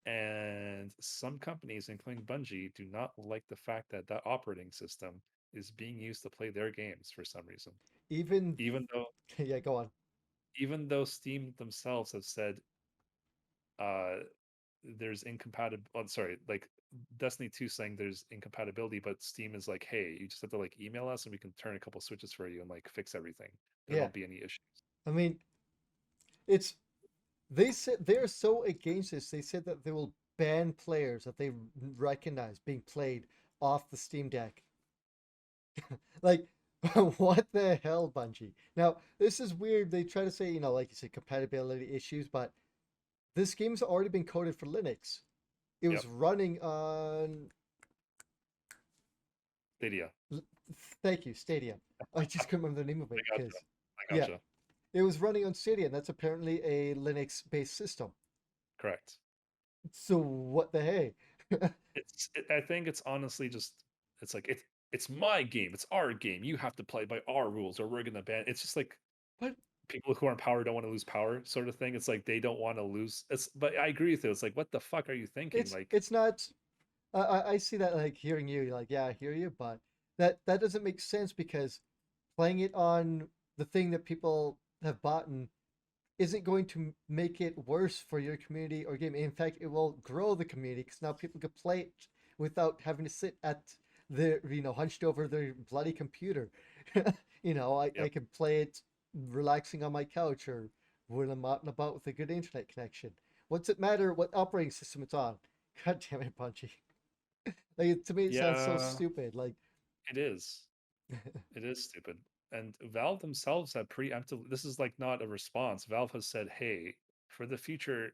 And some companies, including Bungie, do not like the fact that that operating system is being used to play their games for some reason. Even Even though, yeah, go on. even though Steam themselves have said uh, there's incompatible. Oh, sorry, like Destiny 2 saying there's incompatibility, but Steam is like, hey, you just have to like email us and we can turn a couple switches for you and like fix everything. There Yeah, won't be any issues. I mean, it's they said they're so against this. They said that they will ban players that they recognize being played off the Steam Deck. Like, what the hell, Bungie? Now, this is weird. They try to say, like you said, compatibility issues, but this game's already been coded for Linux. It Yep. was running on. Stadia. Thank you, Stadia. I just couldn't remember the name of I it gotcha. because, I yeah, gotcha. it was running on Stadia, and that's apparently a Linux-based system. Correct. So what the hey? I think it's honestly just it's like it's my game, it's our game. You have to play by our rules, or we're gonna ban. It's just like But people who are in power don't want to lose power, sort of thing. It's like they don't want to lose. It's but I agree with you. It's like what the fuck are you thinking? Like it's not. I see that like hearing you, like yeah, I hear you, but that doesn't make sense because playing it on the thing that people have bought isn't going to make it worse for your community or game. In fact, it will grow the community because now people can play it without having to sit at their, hunched over their bloody computer. I Yep. can play it relaxing on my couch or when I'm out and about with a good internet connection. What's it matter what operating system it's on? God damn it, Bungie. Like to me, it sounds so Yeah, stupid. Like, it is. It is stupid. And Valve themselves have preemptively, this is like not a response. Valve has said, hey, for the future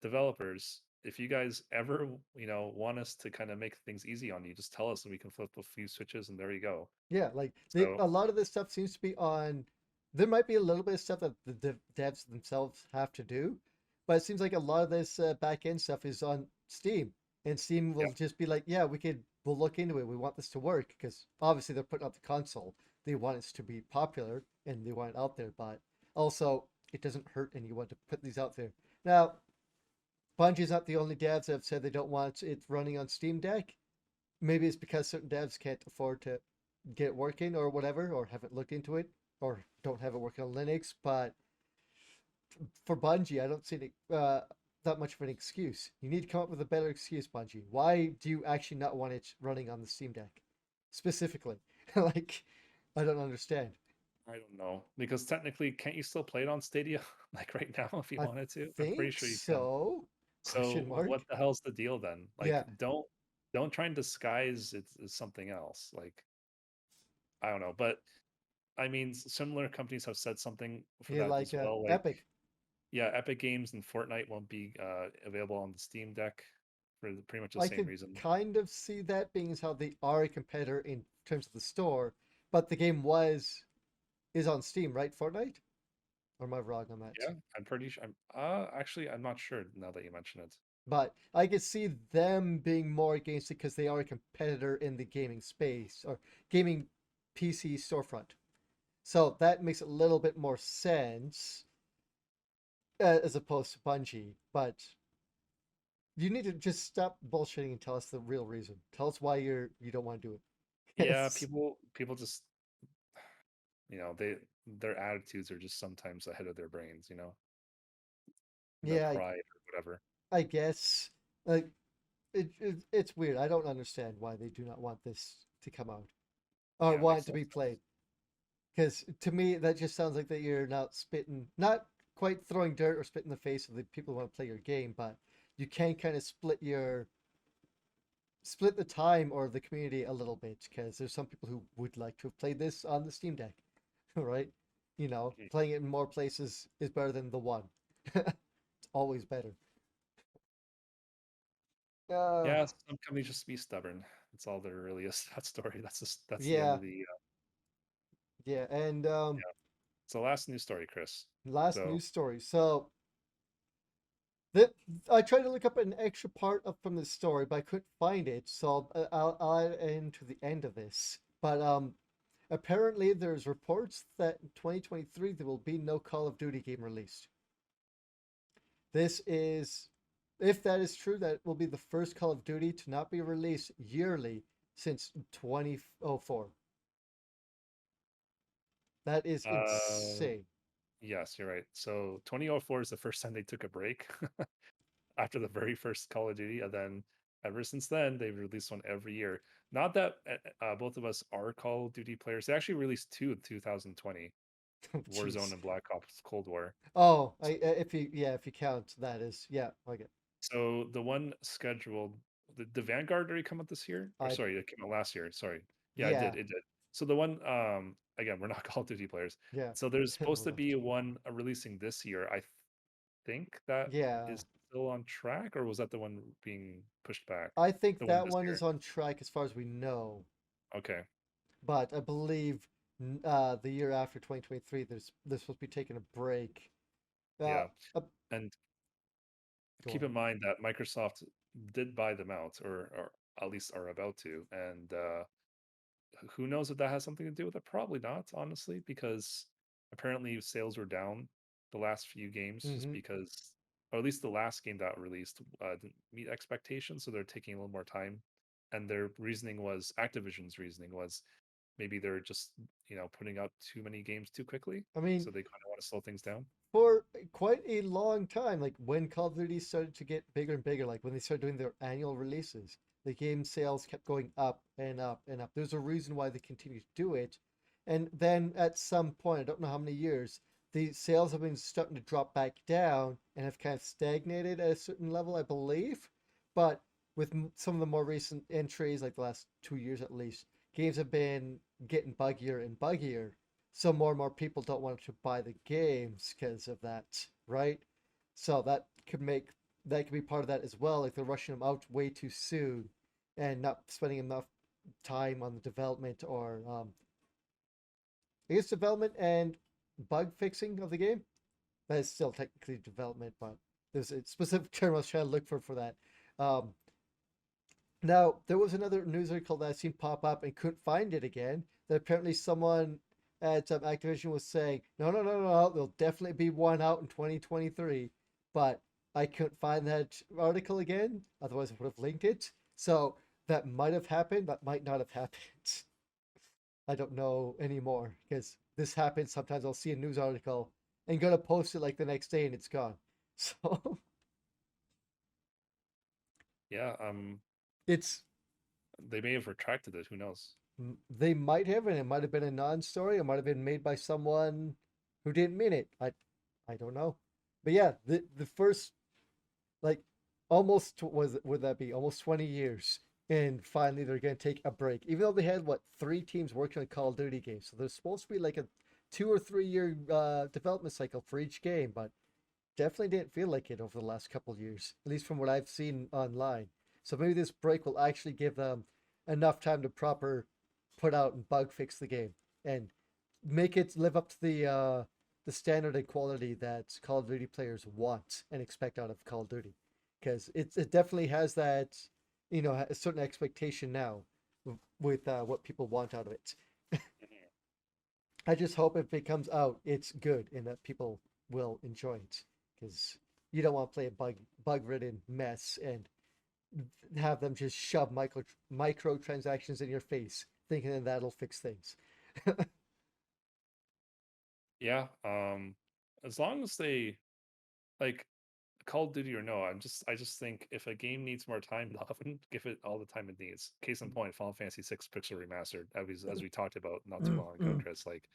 developers, if you guys ever, want us to kind of make things easy on you, just tell us and we can flip a few switches and there you go. yeah, like So, a lot of this stuff seems to be on. There might be a little bit of stuff that the devs themselves have to do, but it seems like a lot of this back end stuff is on Steam, and Steam yeah, will just be like, "Yeah, we'll look into it. We want this to work because obviously they're putting out the console. They want it to be popular and they want it out there, but also it doesn't hurt anyone to put these out there." Now, Bungie's not the only devs that have said they don't want it running on Steam Deck. Maybe it's because certain devs can't afford to get it working or whatever, or haven't looked into it, or don't have it working on Linux. But for Bungie, I don't see that much of an excuse. You need to come up with a better excuse, Bungie. Why do you actually not want it running on the Steam Deck specifically? Like, I don't understand. I don't know. Because technically, can't you still play it on Stadia like right now if you I wanted to? I'm pretty think sure you can. so. So Question mark. what the hell's the deal then? Like, Yeah, don't try and disguise it as something else. Like, I don't know. But I mean, similar companies have said something for yeah, that like as well. Like, Epic. yeah, Epic Games and Fortnite won't be available on the Steam Deck for pretty much the I same could reason. kind of see that being as how they are a competitor in terms of the store, but the game is on Steam, right? Fortnite? Or am I wrong on that? Yeah, I'm pretty sure. Actually, I'm not sure now that you mention it. But I could see them being more against it because they are a competitor in the gaming space or gaming PC storefront. So that makes a little bit more sense as opposed to Bungie. But you need to just stop bullshitting and tell us the real reason. Tell us why you don't want to do it. Yeah, It's, people just, their attitudes are just sometimes ahead of their brains, their yeah, pride or whatever. I guess like it's weird. I don't understand why they do not want this to come out or Yeah, it want it makes to no be sense. played. Because to me, that just sounds like that you're not spitting, not quite throwing dirt or spit in the face of the people who want to play your game, but you can kind of split the time or the community a little bit because there's some people who would like to have played this on the Steam Deck, right? Mhm. Playing it in more places is better than the one. It's always better. Uh, Yeah, some companies just be stubborn. That's all there really is to that story. That's the end yeah, of the yeah, and yeah. It's the last news story, Chris. last So news story. So that I tried to look up an extra part up from the story, but I couldn't find it. So I'll add it into the end of this. But apparently there's reports that in 2023 there will be no Call of Duty game released. This is, if that is true, that will be the first Call of Duty to not be released yearly since 2004. That is uh insane. yes, you're right. So 2004 is the first time they took a break after the very first Call of Duty, and then ever since then they've released one every year. Not that both of us are Call of Duty players. They actually released two in 2020, Oh, Warzone jeez. and Black Ops Cold War. Oh, if you count that as yeah, okay. So the one scheduled, the Vanguard already come out this year? Or I sorry, it came out last year. Sorry. Yeah, it did. yeah It did. So the one, again, we're not Call of Duty players. yeah. So there's supposed We're to not. be one releasing this year. I think that Yeah, is still on track, or was that the one being pushed back? I think The one that this one year. is on track as far as we know. Okay. But I believe the year after 2023, they're supposed to be taking a break. Uh, Yeah. uh And go keep on. in mind that Microsoft did buy them out, or at least are about to. And who knows if that has something to do with it? Probably not, honestly, because apparently sales were down the last few games just Hmm. because, or at least the last game that released didn't meet expectations, so they're taking a little more time. And their reasoning was, Activision's reasoning was, maybe they're just putting out too many games too quickly, I mean, so they kind of want to slow things down. for quite a long time. Like when Call of Duty started to get bigger and bigger, like when they started doing their annual releases, the game sales kept going up and up and up. There's a reason why they continue to do it. And then at some point, I don't know how many years, the sales have been starting to drop back down and have kind of stagnated at a certain level, I believe. But with some of the more recent entries, like the last 2 years at least, games have been getting buggier and buggier, so more and more people don't want to buy the games because of that, right? So that could be part of that as well. Like they're rushing them out way too soon and not spending enough time on the development or I guess development and bug fixing of the game. That is still technically development, but there's a specific term I was trying to look for that. Um, Now, there was another news article that I seen pop up and couldn't find it again. That apparently someone at Activision was saying, no, no, no, no, there'll definitely be one out in 2023. But I couldn't find that article again. Otherwise, I would have linked it. So that might have happened. That might not have happened. I don't know anymore because this happens. Sometimes I'll see a news article and go to post it like the next day and it's gone. So Yeah, it's they may have retracted it. Who knows? They might have, and it might have been a non-story. It might have been made by someone who didn't mean it. I don't know. But yeah, the first like almost was would that be almost 20 years, and finally they're gonna take a break. Even though they had what 3 teams working on Call of Duty games, so there's supposed to be like a 2 or 3 year development cycle for each game, but definitely didn't feel like it over the last couple of years, at least from what I've seen online. So maybe this break will actually give them enough time to proper put out and bug fix the game and make it live up to the standard and quality that Call of Duty players want and expect out of Call of Duty, because it definitely has that a certain expectation now with what people want out of it. Mhm. I just hope if it comes out, it's good and that people will enjoy it, because you don't want to play a bug ridden mess and have them just shove microtransactions in your face, thinking that that'll fix things. Yeah, as long as they like Call of Duty or no, I just think if a game needs more time, often give it all the time it needs. Case in point, Final Fantasy VI Pixel Remastered, as we talked about not too long ago, Chris. Like,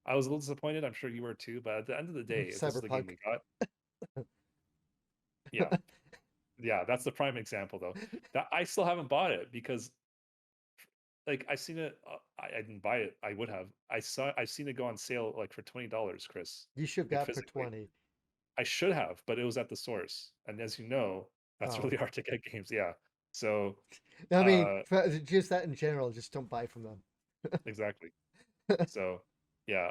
I was a little disappointed. I'm sure you were too. But at the end of the day, if this is the game Cyberpunk. we got, yeah, yeah, that's the prime example though. That I still haven't bought it because like I seen it. I didn't buy it. I would have. I've seen it go on sale like for $20, Chris, You should have like got for physically. 20. I should have, but it was at the source. And as you know, that's Oh. really hard to get games. Yeah. So, I mean, uh, just that in general, just don't buy from them. exactly. So, yeah.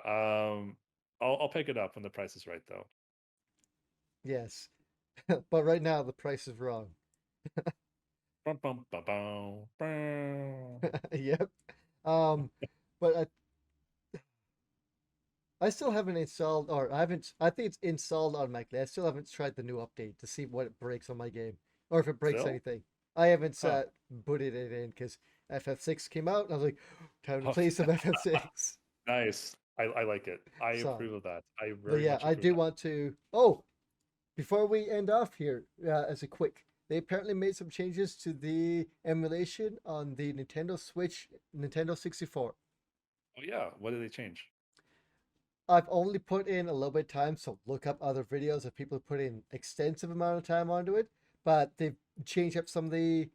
I'll pick it up when the price is right, though. Yes. But right now the price is wrong. Bum, bum, bum, bum, bum. Yep. Um, but I still haven't installed, or I haven't. I think it's installed automatically. I still haven't tried the new update to see what it breaks on my game, or if it breaks Still? anything. I haven't Huh. booted it in because FF6 came out, and I was like, time to Oh, play some FF6. nice. I like it. I So, approve of that. I but very yeah, much I approve do that. want to. Oh, before we end off here, as a quick, they apparently made some changes to the emulation on the Nintendo Switch, Nintendo 64. Oh, yeah. What did they change? I've only put in a little bit of time, so look up other videos of people who put in extensive amount of time onto it. But they've changed up some of the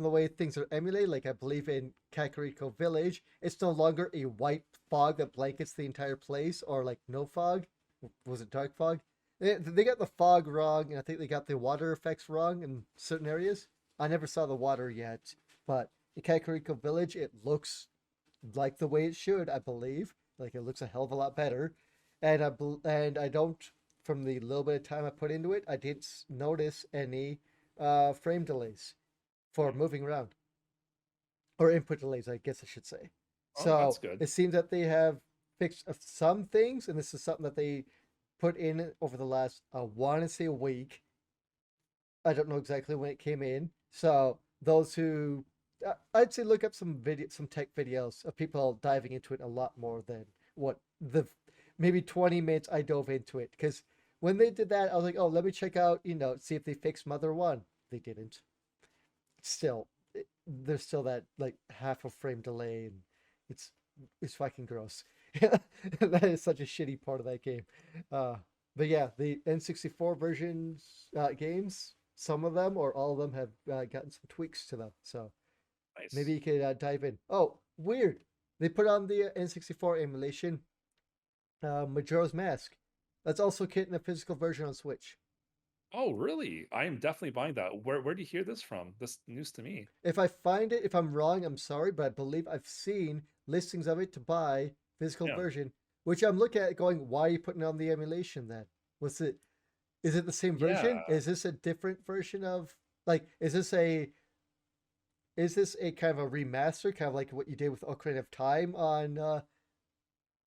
way things are emulated. Like I believe in Kakariko Village, it's no longer a white fog that blankets the entire place, or like no fog. Was it dark fog? They got the fog wrong, and I think they got the water effects wrong in certain areas. I never saw the water yet, but in Kakariko Village, it looks like the way it should, I believe. Like it looks a hell of a lot better, and I don't. From the little bit of time I put into it, I didn't notice any frame delays for Hmm. moving around, or input delays, I guess I should say. Oh, that's So good. it seems that they have fixed some things, and this is something that they put in over the last, I want to say, a week. I don't know exactly when it came in. So those who I'd say look up some tech videos of people diving into it a lot more than what the maybe 20 minutes I dove into it, because when they did that, I was like, oh, let me check out, see if they fixed Mother 1. They didn't. Still, there's still that like half a frame delay, and it's it's fucking gross. That is such a shitty part of that game. Uh, but yeah, the N64 versions games, some of them or all of them have gotten some tweaks to them. So maybe Nice. you could dive in. Oh, weird! They put on the N64 emulation, Majora's Mask. That's also getting a physical version on Switch. Oh, really? I am definitely buying that. Where do you hear this from? This news to me. If I find it, if I'm wrong, I'm sorry, but I believe I've seen listings of it to buy physical Yeah. version, which I'm looking at going, why are you putting on the emulation then? Was it is it the same Yeah. version? Is this a different version of like is this a kind of a remaster, kind of like what you did with Ocarina of Time on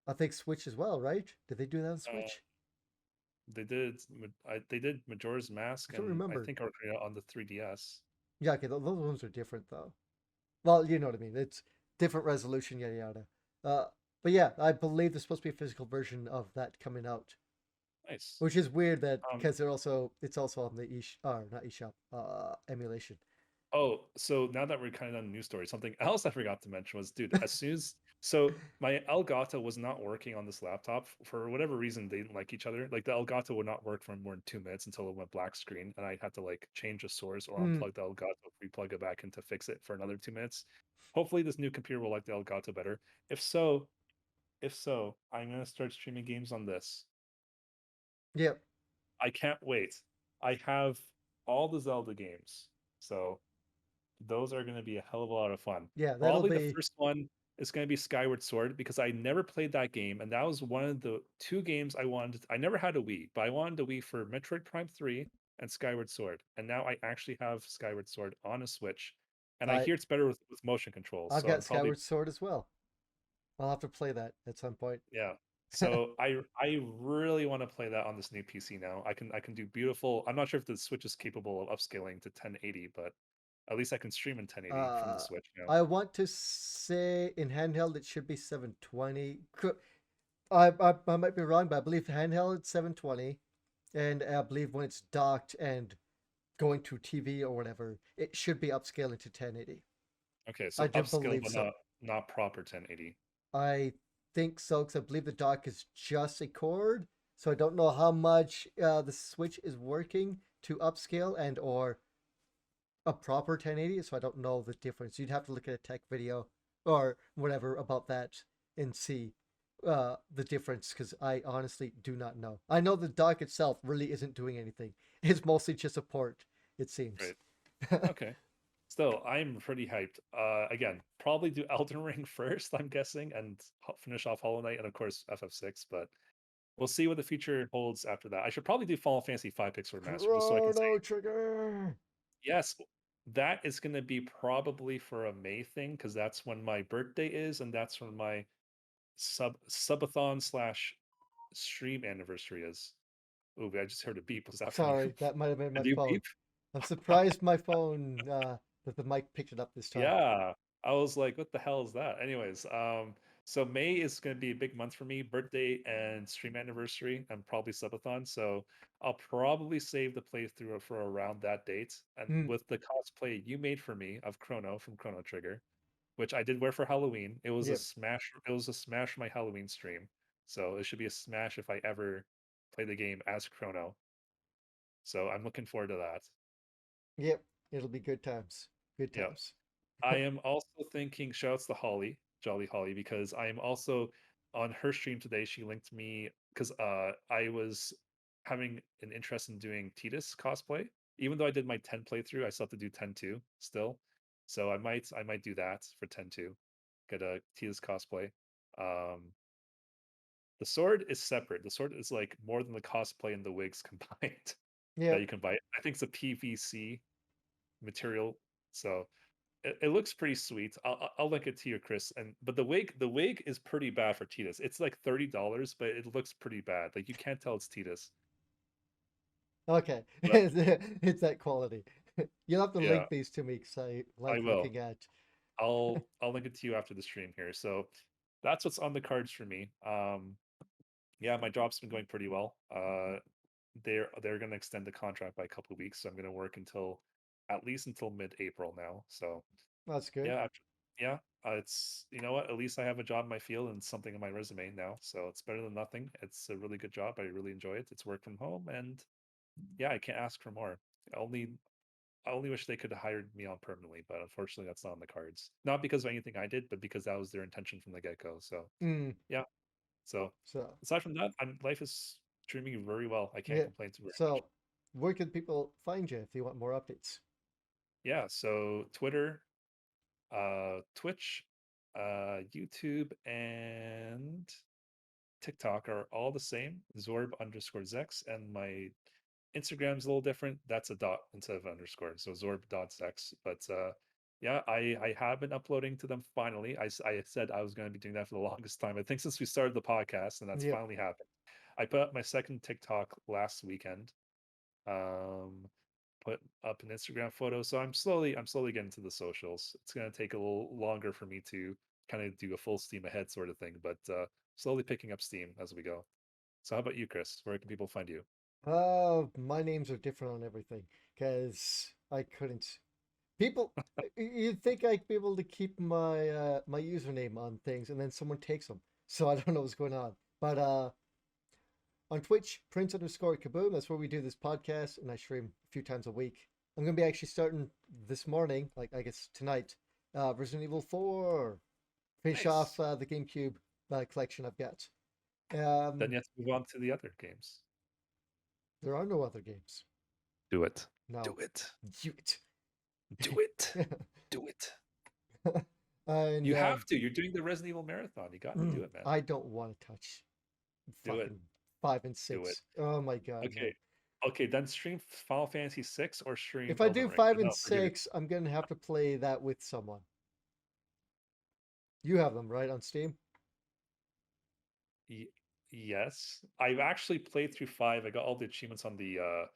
I think Switch as well, right? Did they do that on Uh, Switch? they did Majora's Mask I don't and I remember. think Ocarina on the 3DS. Yeah, okay, those ones are different though. Well, you know what I mean. It's different resolution, yada yada. Uh, but yeah, I believe there's supposed to be a physical version of that coming out, Nice. which is weird that Um, because it's also on the or not eShop emulation. Oh, so now that we're kind of on news story, something else I forgot to mention was, dude, as soon as so my Elgato was not working on this laptop for whatever reason, they didn't like each other. Like the Elgato would not work for more than 2 minutes until it went black screen, and I had to like change the source or Hmm. unplug the Elgato, replug it back in to fix it for another 2 minutes. Hopefully, this new computer will like the Elgato better. If so, if so, I'm gonna start streaming games on this. Yep. I can't wait. I have all the Zelda games, so those are going to be a hell of a lot of fun. Yeah, that'll Probably the be. first one is going to be Skyward Sword because I never played that game, and that was one of the two games I wanted. I never had a Wii, but I wanted a Wii for Metroid Prime 3 and Skyward Sword. And now I actually have Skyward Sword on a Switch, and I I hear it's better with motion controls. I've So got I'm probably Skyward Sword as well. I'll have to play that at some point. yeah. So I really want to play that on this new PC now. I can do beautiful. I'm not sure if the Switch is capable of upscaling to 1080, but at least I can stream in 1080 from the uh, Switch now. I want to say in handheld it should be 720. I might be wrong, but I believe handheld it's 720, and I believe when it's docked and going to TV or whatever, it should be upscaling to 1080. Okay, I so do upscale, believe but so. not proper 1080. I think so because I believe the dock is just a cord, so I don't know how much the Switch is working to upscale and or a proper 1080. So I don't know the difference. You'd have to look at a tech video or whatever about that and see the difference because I honestly do not know. I know the dock itself really isn't doing anything. It's mostly just a port, it seems. Right. Okay. Still, I'm pretty hyped. Again, probably do Elden Ring first, I'm guessing, and finish off Hollow Knight, and of course FF6. But we'll see what the future holds after that. I should probably do Final Fantasy 5 Pixel Remaster just so I can say Chrono Trigger. yes. That is going to be probably for a May thing because that's when my birthday is, and that's when my subathon slash stream anniversary is. Ooh, I just heard a beep. Was that from you? Sorry, that might have been my Did you phone. beep? I'm surprised my phone that the mic picked it up this time. Yeah. I was like, what the hell is that? Anyways, so May is gonna be a big month for me, birthday and stream anniversary and probably subathon. So I'll probably save the playthrough for around that date. And Hmm. with the cosplay you made for me of Chrono from Chrono Trigger, which I did wear for Halloween, Yep. it was a smash for my Halloween stream. So it should be a smash if I ever play the game as Chrono. So I'm looking forward to that. Yep. It'll be good times. Good Yeah. times. I am also thinking shouts to Holly, Jolly Holly, because I am also on her stream today. She linked me because I was having an interest in doing Titus cosplay. Even though I did my 10 playthrough, I still have to do 10-2 still. So I might do that for 10-2. Get a Titus cosplay. Um the sword is separate. The sword is like more than the cosplay and the wigs combined that Yep. you can buy. I think it's a PVC material. So it looks pretty sweet. I'll link it to you, Chris. And but the wig is pretty bad for Titus. It's like $30, but it looks pretty bad. Like you can't tell it's Titus. Okay. But It's that quality. You'll have to yeah, link these to me because I I like will. looking at. I'll link it to you after the stream here. So that's what's on the cards for me. Yeah, my job's been going pretty well. they're going to extend the contract by a couple of weeks, so I'm going to work until at least until mid-April now. So That's good. yeah, yeah, it's you know what? At least I have a job in my field and something on my resume now, so it's better than nothing. It's a really good job. I really enjoy it. It's work from home, and yeah, I can't ask for more. Only I only wish they could have hired me on permanently, but unfortunately, that's not on the cards. Not because of anything I did, but because that was their intention from the get-go. So Mm, yeah. So so aside from that, life is treating me very well. I can't yeah. complain too very much. So where can people find you if they want more updates? Yeah. So Twitter, Twitch, YouTube, and TikTok are all the same. Zorb_Zex, and my Instagram's a little different. That's a dot instead of underscore. So Zorb.Zex. But yeah, I have been uploading to them finally. I said I was going to be doing that for the longest time. I think since we started the podcast, and that's Yep. finally happened. I put up my second TikTok last weekend. Um, put up an Instagram photo. So I'm slowly getting to the socials. It's gonna take a little longer for me to kind of do a full steam ahead sort of thing, but slowly picking up steam as we go. So how about you, Chris? Where can people find you? My names are different on everything because I couldn't. People, you'd think I'd be able to keep my username on things, and then someone takes them. So I don't know what's going on. But on Twitch, Prince_Kaboom. That's where we do this podcast, and I stream a few times a week. I'm gonna be actually starting this morning, like I guess tonight, Resident Evil 4. Finish off Nice. the GameCube collection I've got. Then Um, you have to move on to the other games. there are no other games. Do it. Do No, it. you Do it. Do it. and You have to. You're doing the Resident Evil marathon. You got to do it, man. I don't want to touch Do it. fucking five and Do it. six. Oh my god, no. Okay. Okay, then stream Final Fantasy 6 or stream If I Elden do Ring. five And and I'll forgive you. six, I'm gonna have to play that with someone. You have them right on Steam. Y- yes, I've actually played through 5. I got all the achievements on the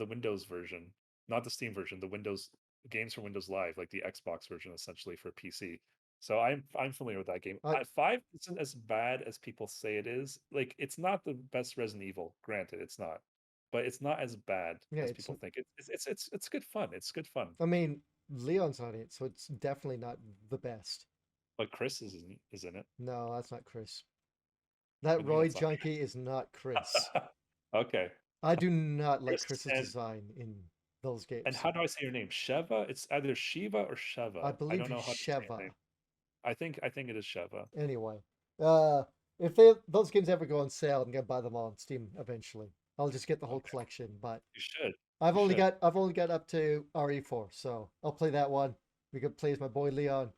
Windows version, not the Steam version, the Windows games for Windows Live, like the Xbox version essentially for PC. So I'm familiar with that game. I 5 isn't as bad as people say it is. Like it's not the best Resident Evil, granted, it's not. But it's not as bad yeah, as it's. people think. It's good fun. It's good fun. I mean, Leon's on it, so it's definitely not the best. But Chris is in it. No, that's not Chris. That What do you mean Roy it's not junkie is not Chris. Chris? Okay. I do not like Chris Chris's design in those and games. how do I say your name? Sheva? It's either Shiva or I Sheva. I believe don't he's know how to say your Sheva. name. I think it is Sheva. Anyway, if those games ever go on sale, I'm gonna buy them all on Steam eventually. I'll just get the whole Okay. collection, but You should. I've You only should. got I've only got up to RE4, so I'll play that one. We could play as my boy Leon.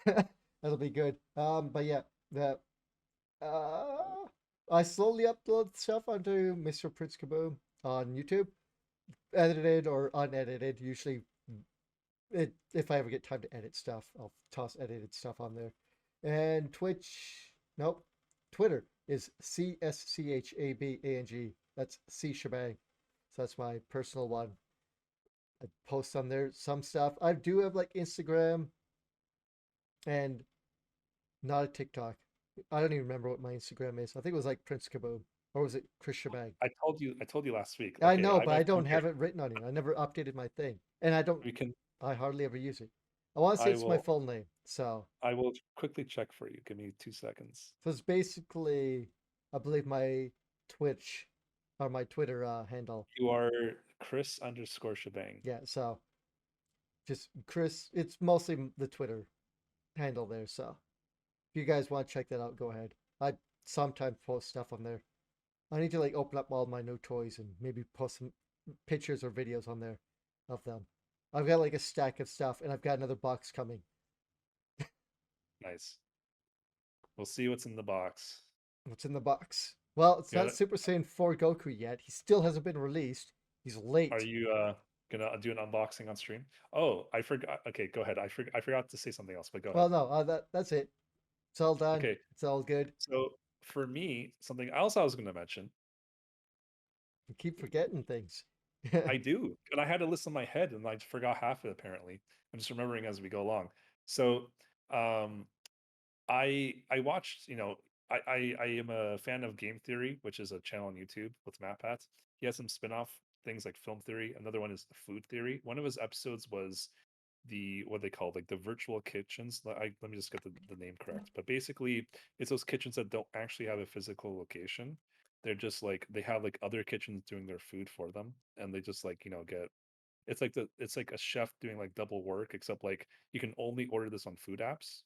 That'll be good. But yeah, the I slowly upload stuff onto MrPrinceKaboom on YouTube, edited or unedited. Usually, if I ever get time to edit stuff, I'll toss edited stuff on there. And Twitch, nope, Twitter is CSCHABANG. That's C Shebang. So that's my personal one. I post on there some stuff. I do have like Instagram and not a TikTok. I don't even remember what my Instagram is. I think it was like Prince Kaboom. Or was it Chris Shebang? I told you last week. I Okay, know, I have but my I don't phone here. have it written on it. I never updated my thing. And We can I hardly ever use it. I want to say I it's my will full name. I will quickly check for you. Give me 2 seconds. So it's basically, I believe my Twitch or my Twitter handle. You are Chris_Shebang. Yeah, so just Chris, it's mostly the Twitter handle there. So if you guys want to check that out, go ahead. I sometimes post stuff on there. I need to like open up all my new toys and maybe post some pictures or videos on there of them. I've got like a stack of stuff and I've got another box coming. Nice. We'll see what's in the box. What's in the box? Well, it's Got not it. Super Saiyan 4 Goku yet. He still hasn't been released. He's Are late. you gonna do an unboxing on stream? Oh, I forgot. Okay, go ahead. I forgot to say something else, but go Well, ahead. no, that's it. It's all done. Okay, It's all good. so for me, something else I was gonna mention, You keep forgetting things. I do, and I had a list in my head, and I forgot half of it. Apparently, I'm just remembering as we go along. So, um, I watched, I am a fan of Game Theory, which is a channel on YouTube with MatPat. He has some spin-off things like Film Theory. Another one is Food Theory. One of his episodes was the what they call like the virtual kitchens. Let me just get the name correct. But basically, it's those kitchens that don't actually have a physical location. They're just like they have like other kitchens doing their food for them, and they just like get it's like a chef doing like double work, except like you can only order this on food apps.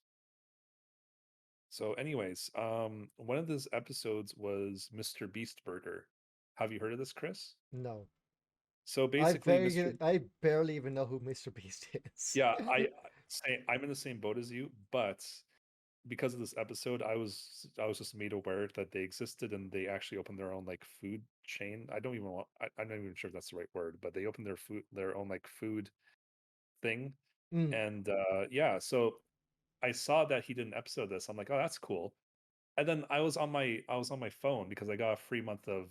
So, anyways, one of those episodes was Mr. Beast Burger. Have you heard of this, Chris? No. So basically, Mr. I barely even know who Mr. Beast is. Yeah, I'm in the same boat as you, but because of this episode, I was just made aware that they existed and they actually opened their own like food chain. I'm not even sure if that's the right word, but they opened their own like food thing. Mm, And yeah, so I saw that he did an episode of this. I'm like, oh, that's cool. And then I was on my phone because I got a free month of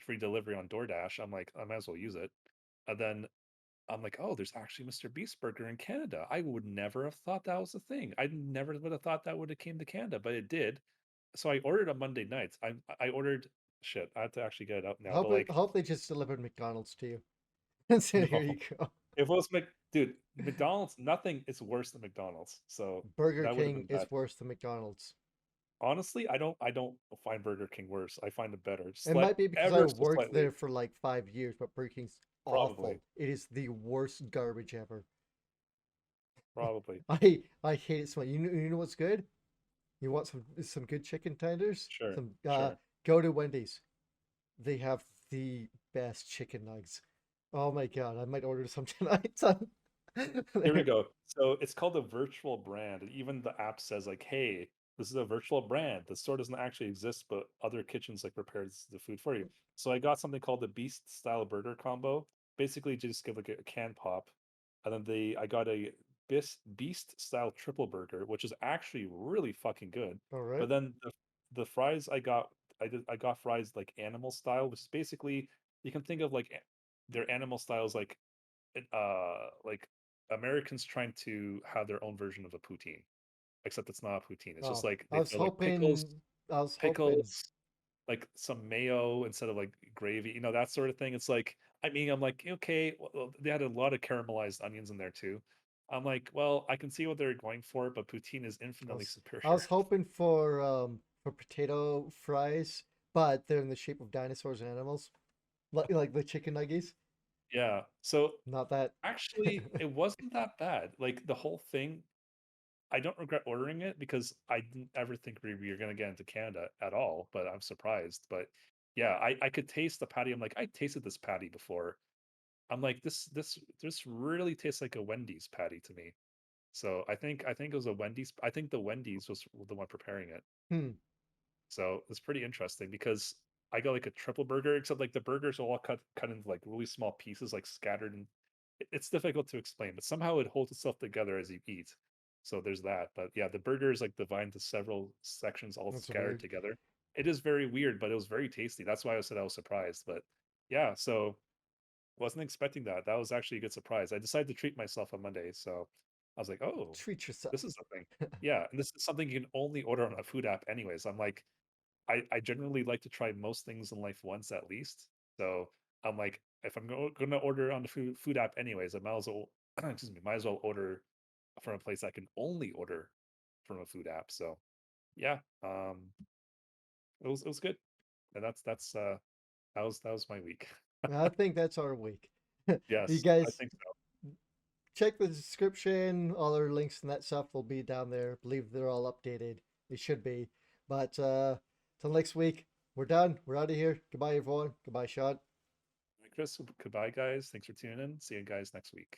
free delivery on DoorDash. I'm like, I might as well use it. And then I'm like, oh, there's actually Mr. Beast Burger in Canada. I would never have thought that was a thing. I never would have thought that would have came to Canada, but it did. So I ordered on Monday nights. I ordered shit. I have to actually get it up now. But I like, hope they just delivered McDonald's to you. And so here no, you go. if it was dude, McDonald's, nothing is worse than McDonald's. So Burger that would have King been bad. is worse than McDonald's. Honestly, I don't find Burger King worse. I find it better. It might be because I Ever so worked slightly, there for like 5 years, but Burger King's probably, awful. It is the worst garbage ever. probably. I hate it so much. You know what's good? You want some good chicken tenders? Sure, Some sure. go to Wendy's. They have the best chicken nugs. Oh my god, I might order some tonight. Here we go. So it's called a virtual brand, and even the app says like, "Hey, this is a virtual brand. The store doesn't actually exist, but other kitchens like prepares the food for you." So I got something called the Beast Style Burger Combo. Basically, just get like a can pop, and then I got a Beast Style Triple Burger, which is actually really fucking good. All right. But then the fries I got fries like animal style, which is basically you can think of like their animal styles like Americans trying to have their own version of a poutine, except it's not a poutine. It's just Oh, like I they was throw like hoping. I was hoping. pickles, like some mayo instead of like gravy, that sort of thing. It's like, I mean, I'm like, okay, well, they had a lot of caramelized onions in there too. I'm like, well, I can see what they're going for, but poutine is infinitely I was superior. hoping for potato fries, but they're in the shape of dinosaurs and animals, like the chicken nuggies. Yeah. So Not that. actually, it wasn't that bad. Like the whole thing, I don't regret ordering it because I didn't ever think we were going to get into Canada at all, but I'm surprised. But yeah, I could taste the patty. I'm like, I tasted this patty before. I'm like, this really tastes like a Wendy's patty to me. So I think it was a Wendy's. I think the Wendy's was the one preparing it. Hmm. So it's pretty interesting because I got like a triple burger, except like the burgers are all cut into like really small pieces, like scattered. And it's difficult to explain, but somehow it holds itself together as you eat. So there's that. But yeah, the burger is like divided into several sections, all That's scattered weird. together. It is very weird, but it was very tasty. That's why I said I was surprised. But yeah, so wasn't expecting that. That was actually a good surprise. I decided to treat myself on Monday, so I was like, oh, Treat yourself. this is a thing. Yeah, and this is something you can only order on a food app anyways. I'm like, I generally like to try most things in life once at least. So I'm like, if I'm gonna order on the food app anyways, I might as well excuse me, might as well order from a place I can only order from a food app. So yeah, it was good. And that was my week. I think that's our week. You Yes, I guys think so. check the description. All our links and that stuff will be down there. I believe they're all updated. They should be. But till next week, we're done. We're out of here. Goodbye, everyone. Goodbye, Shawn. Chris, goodbye guys. Thanks for tuning in. See you guys next week.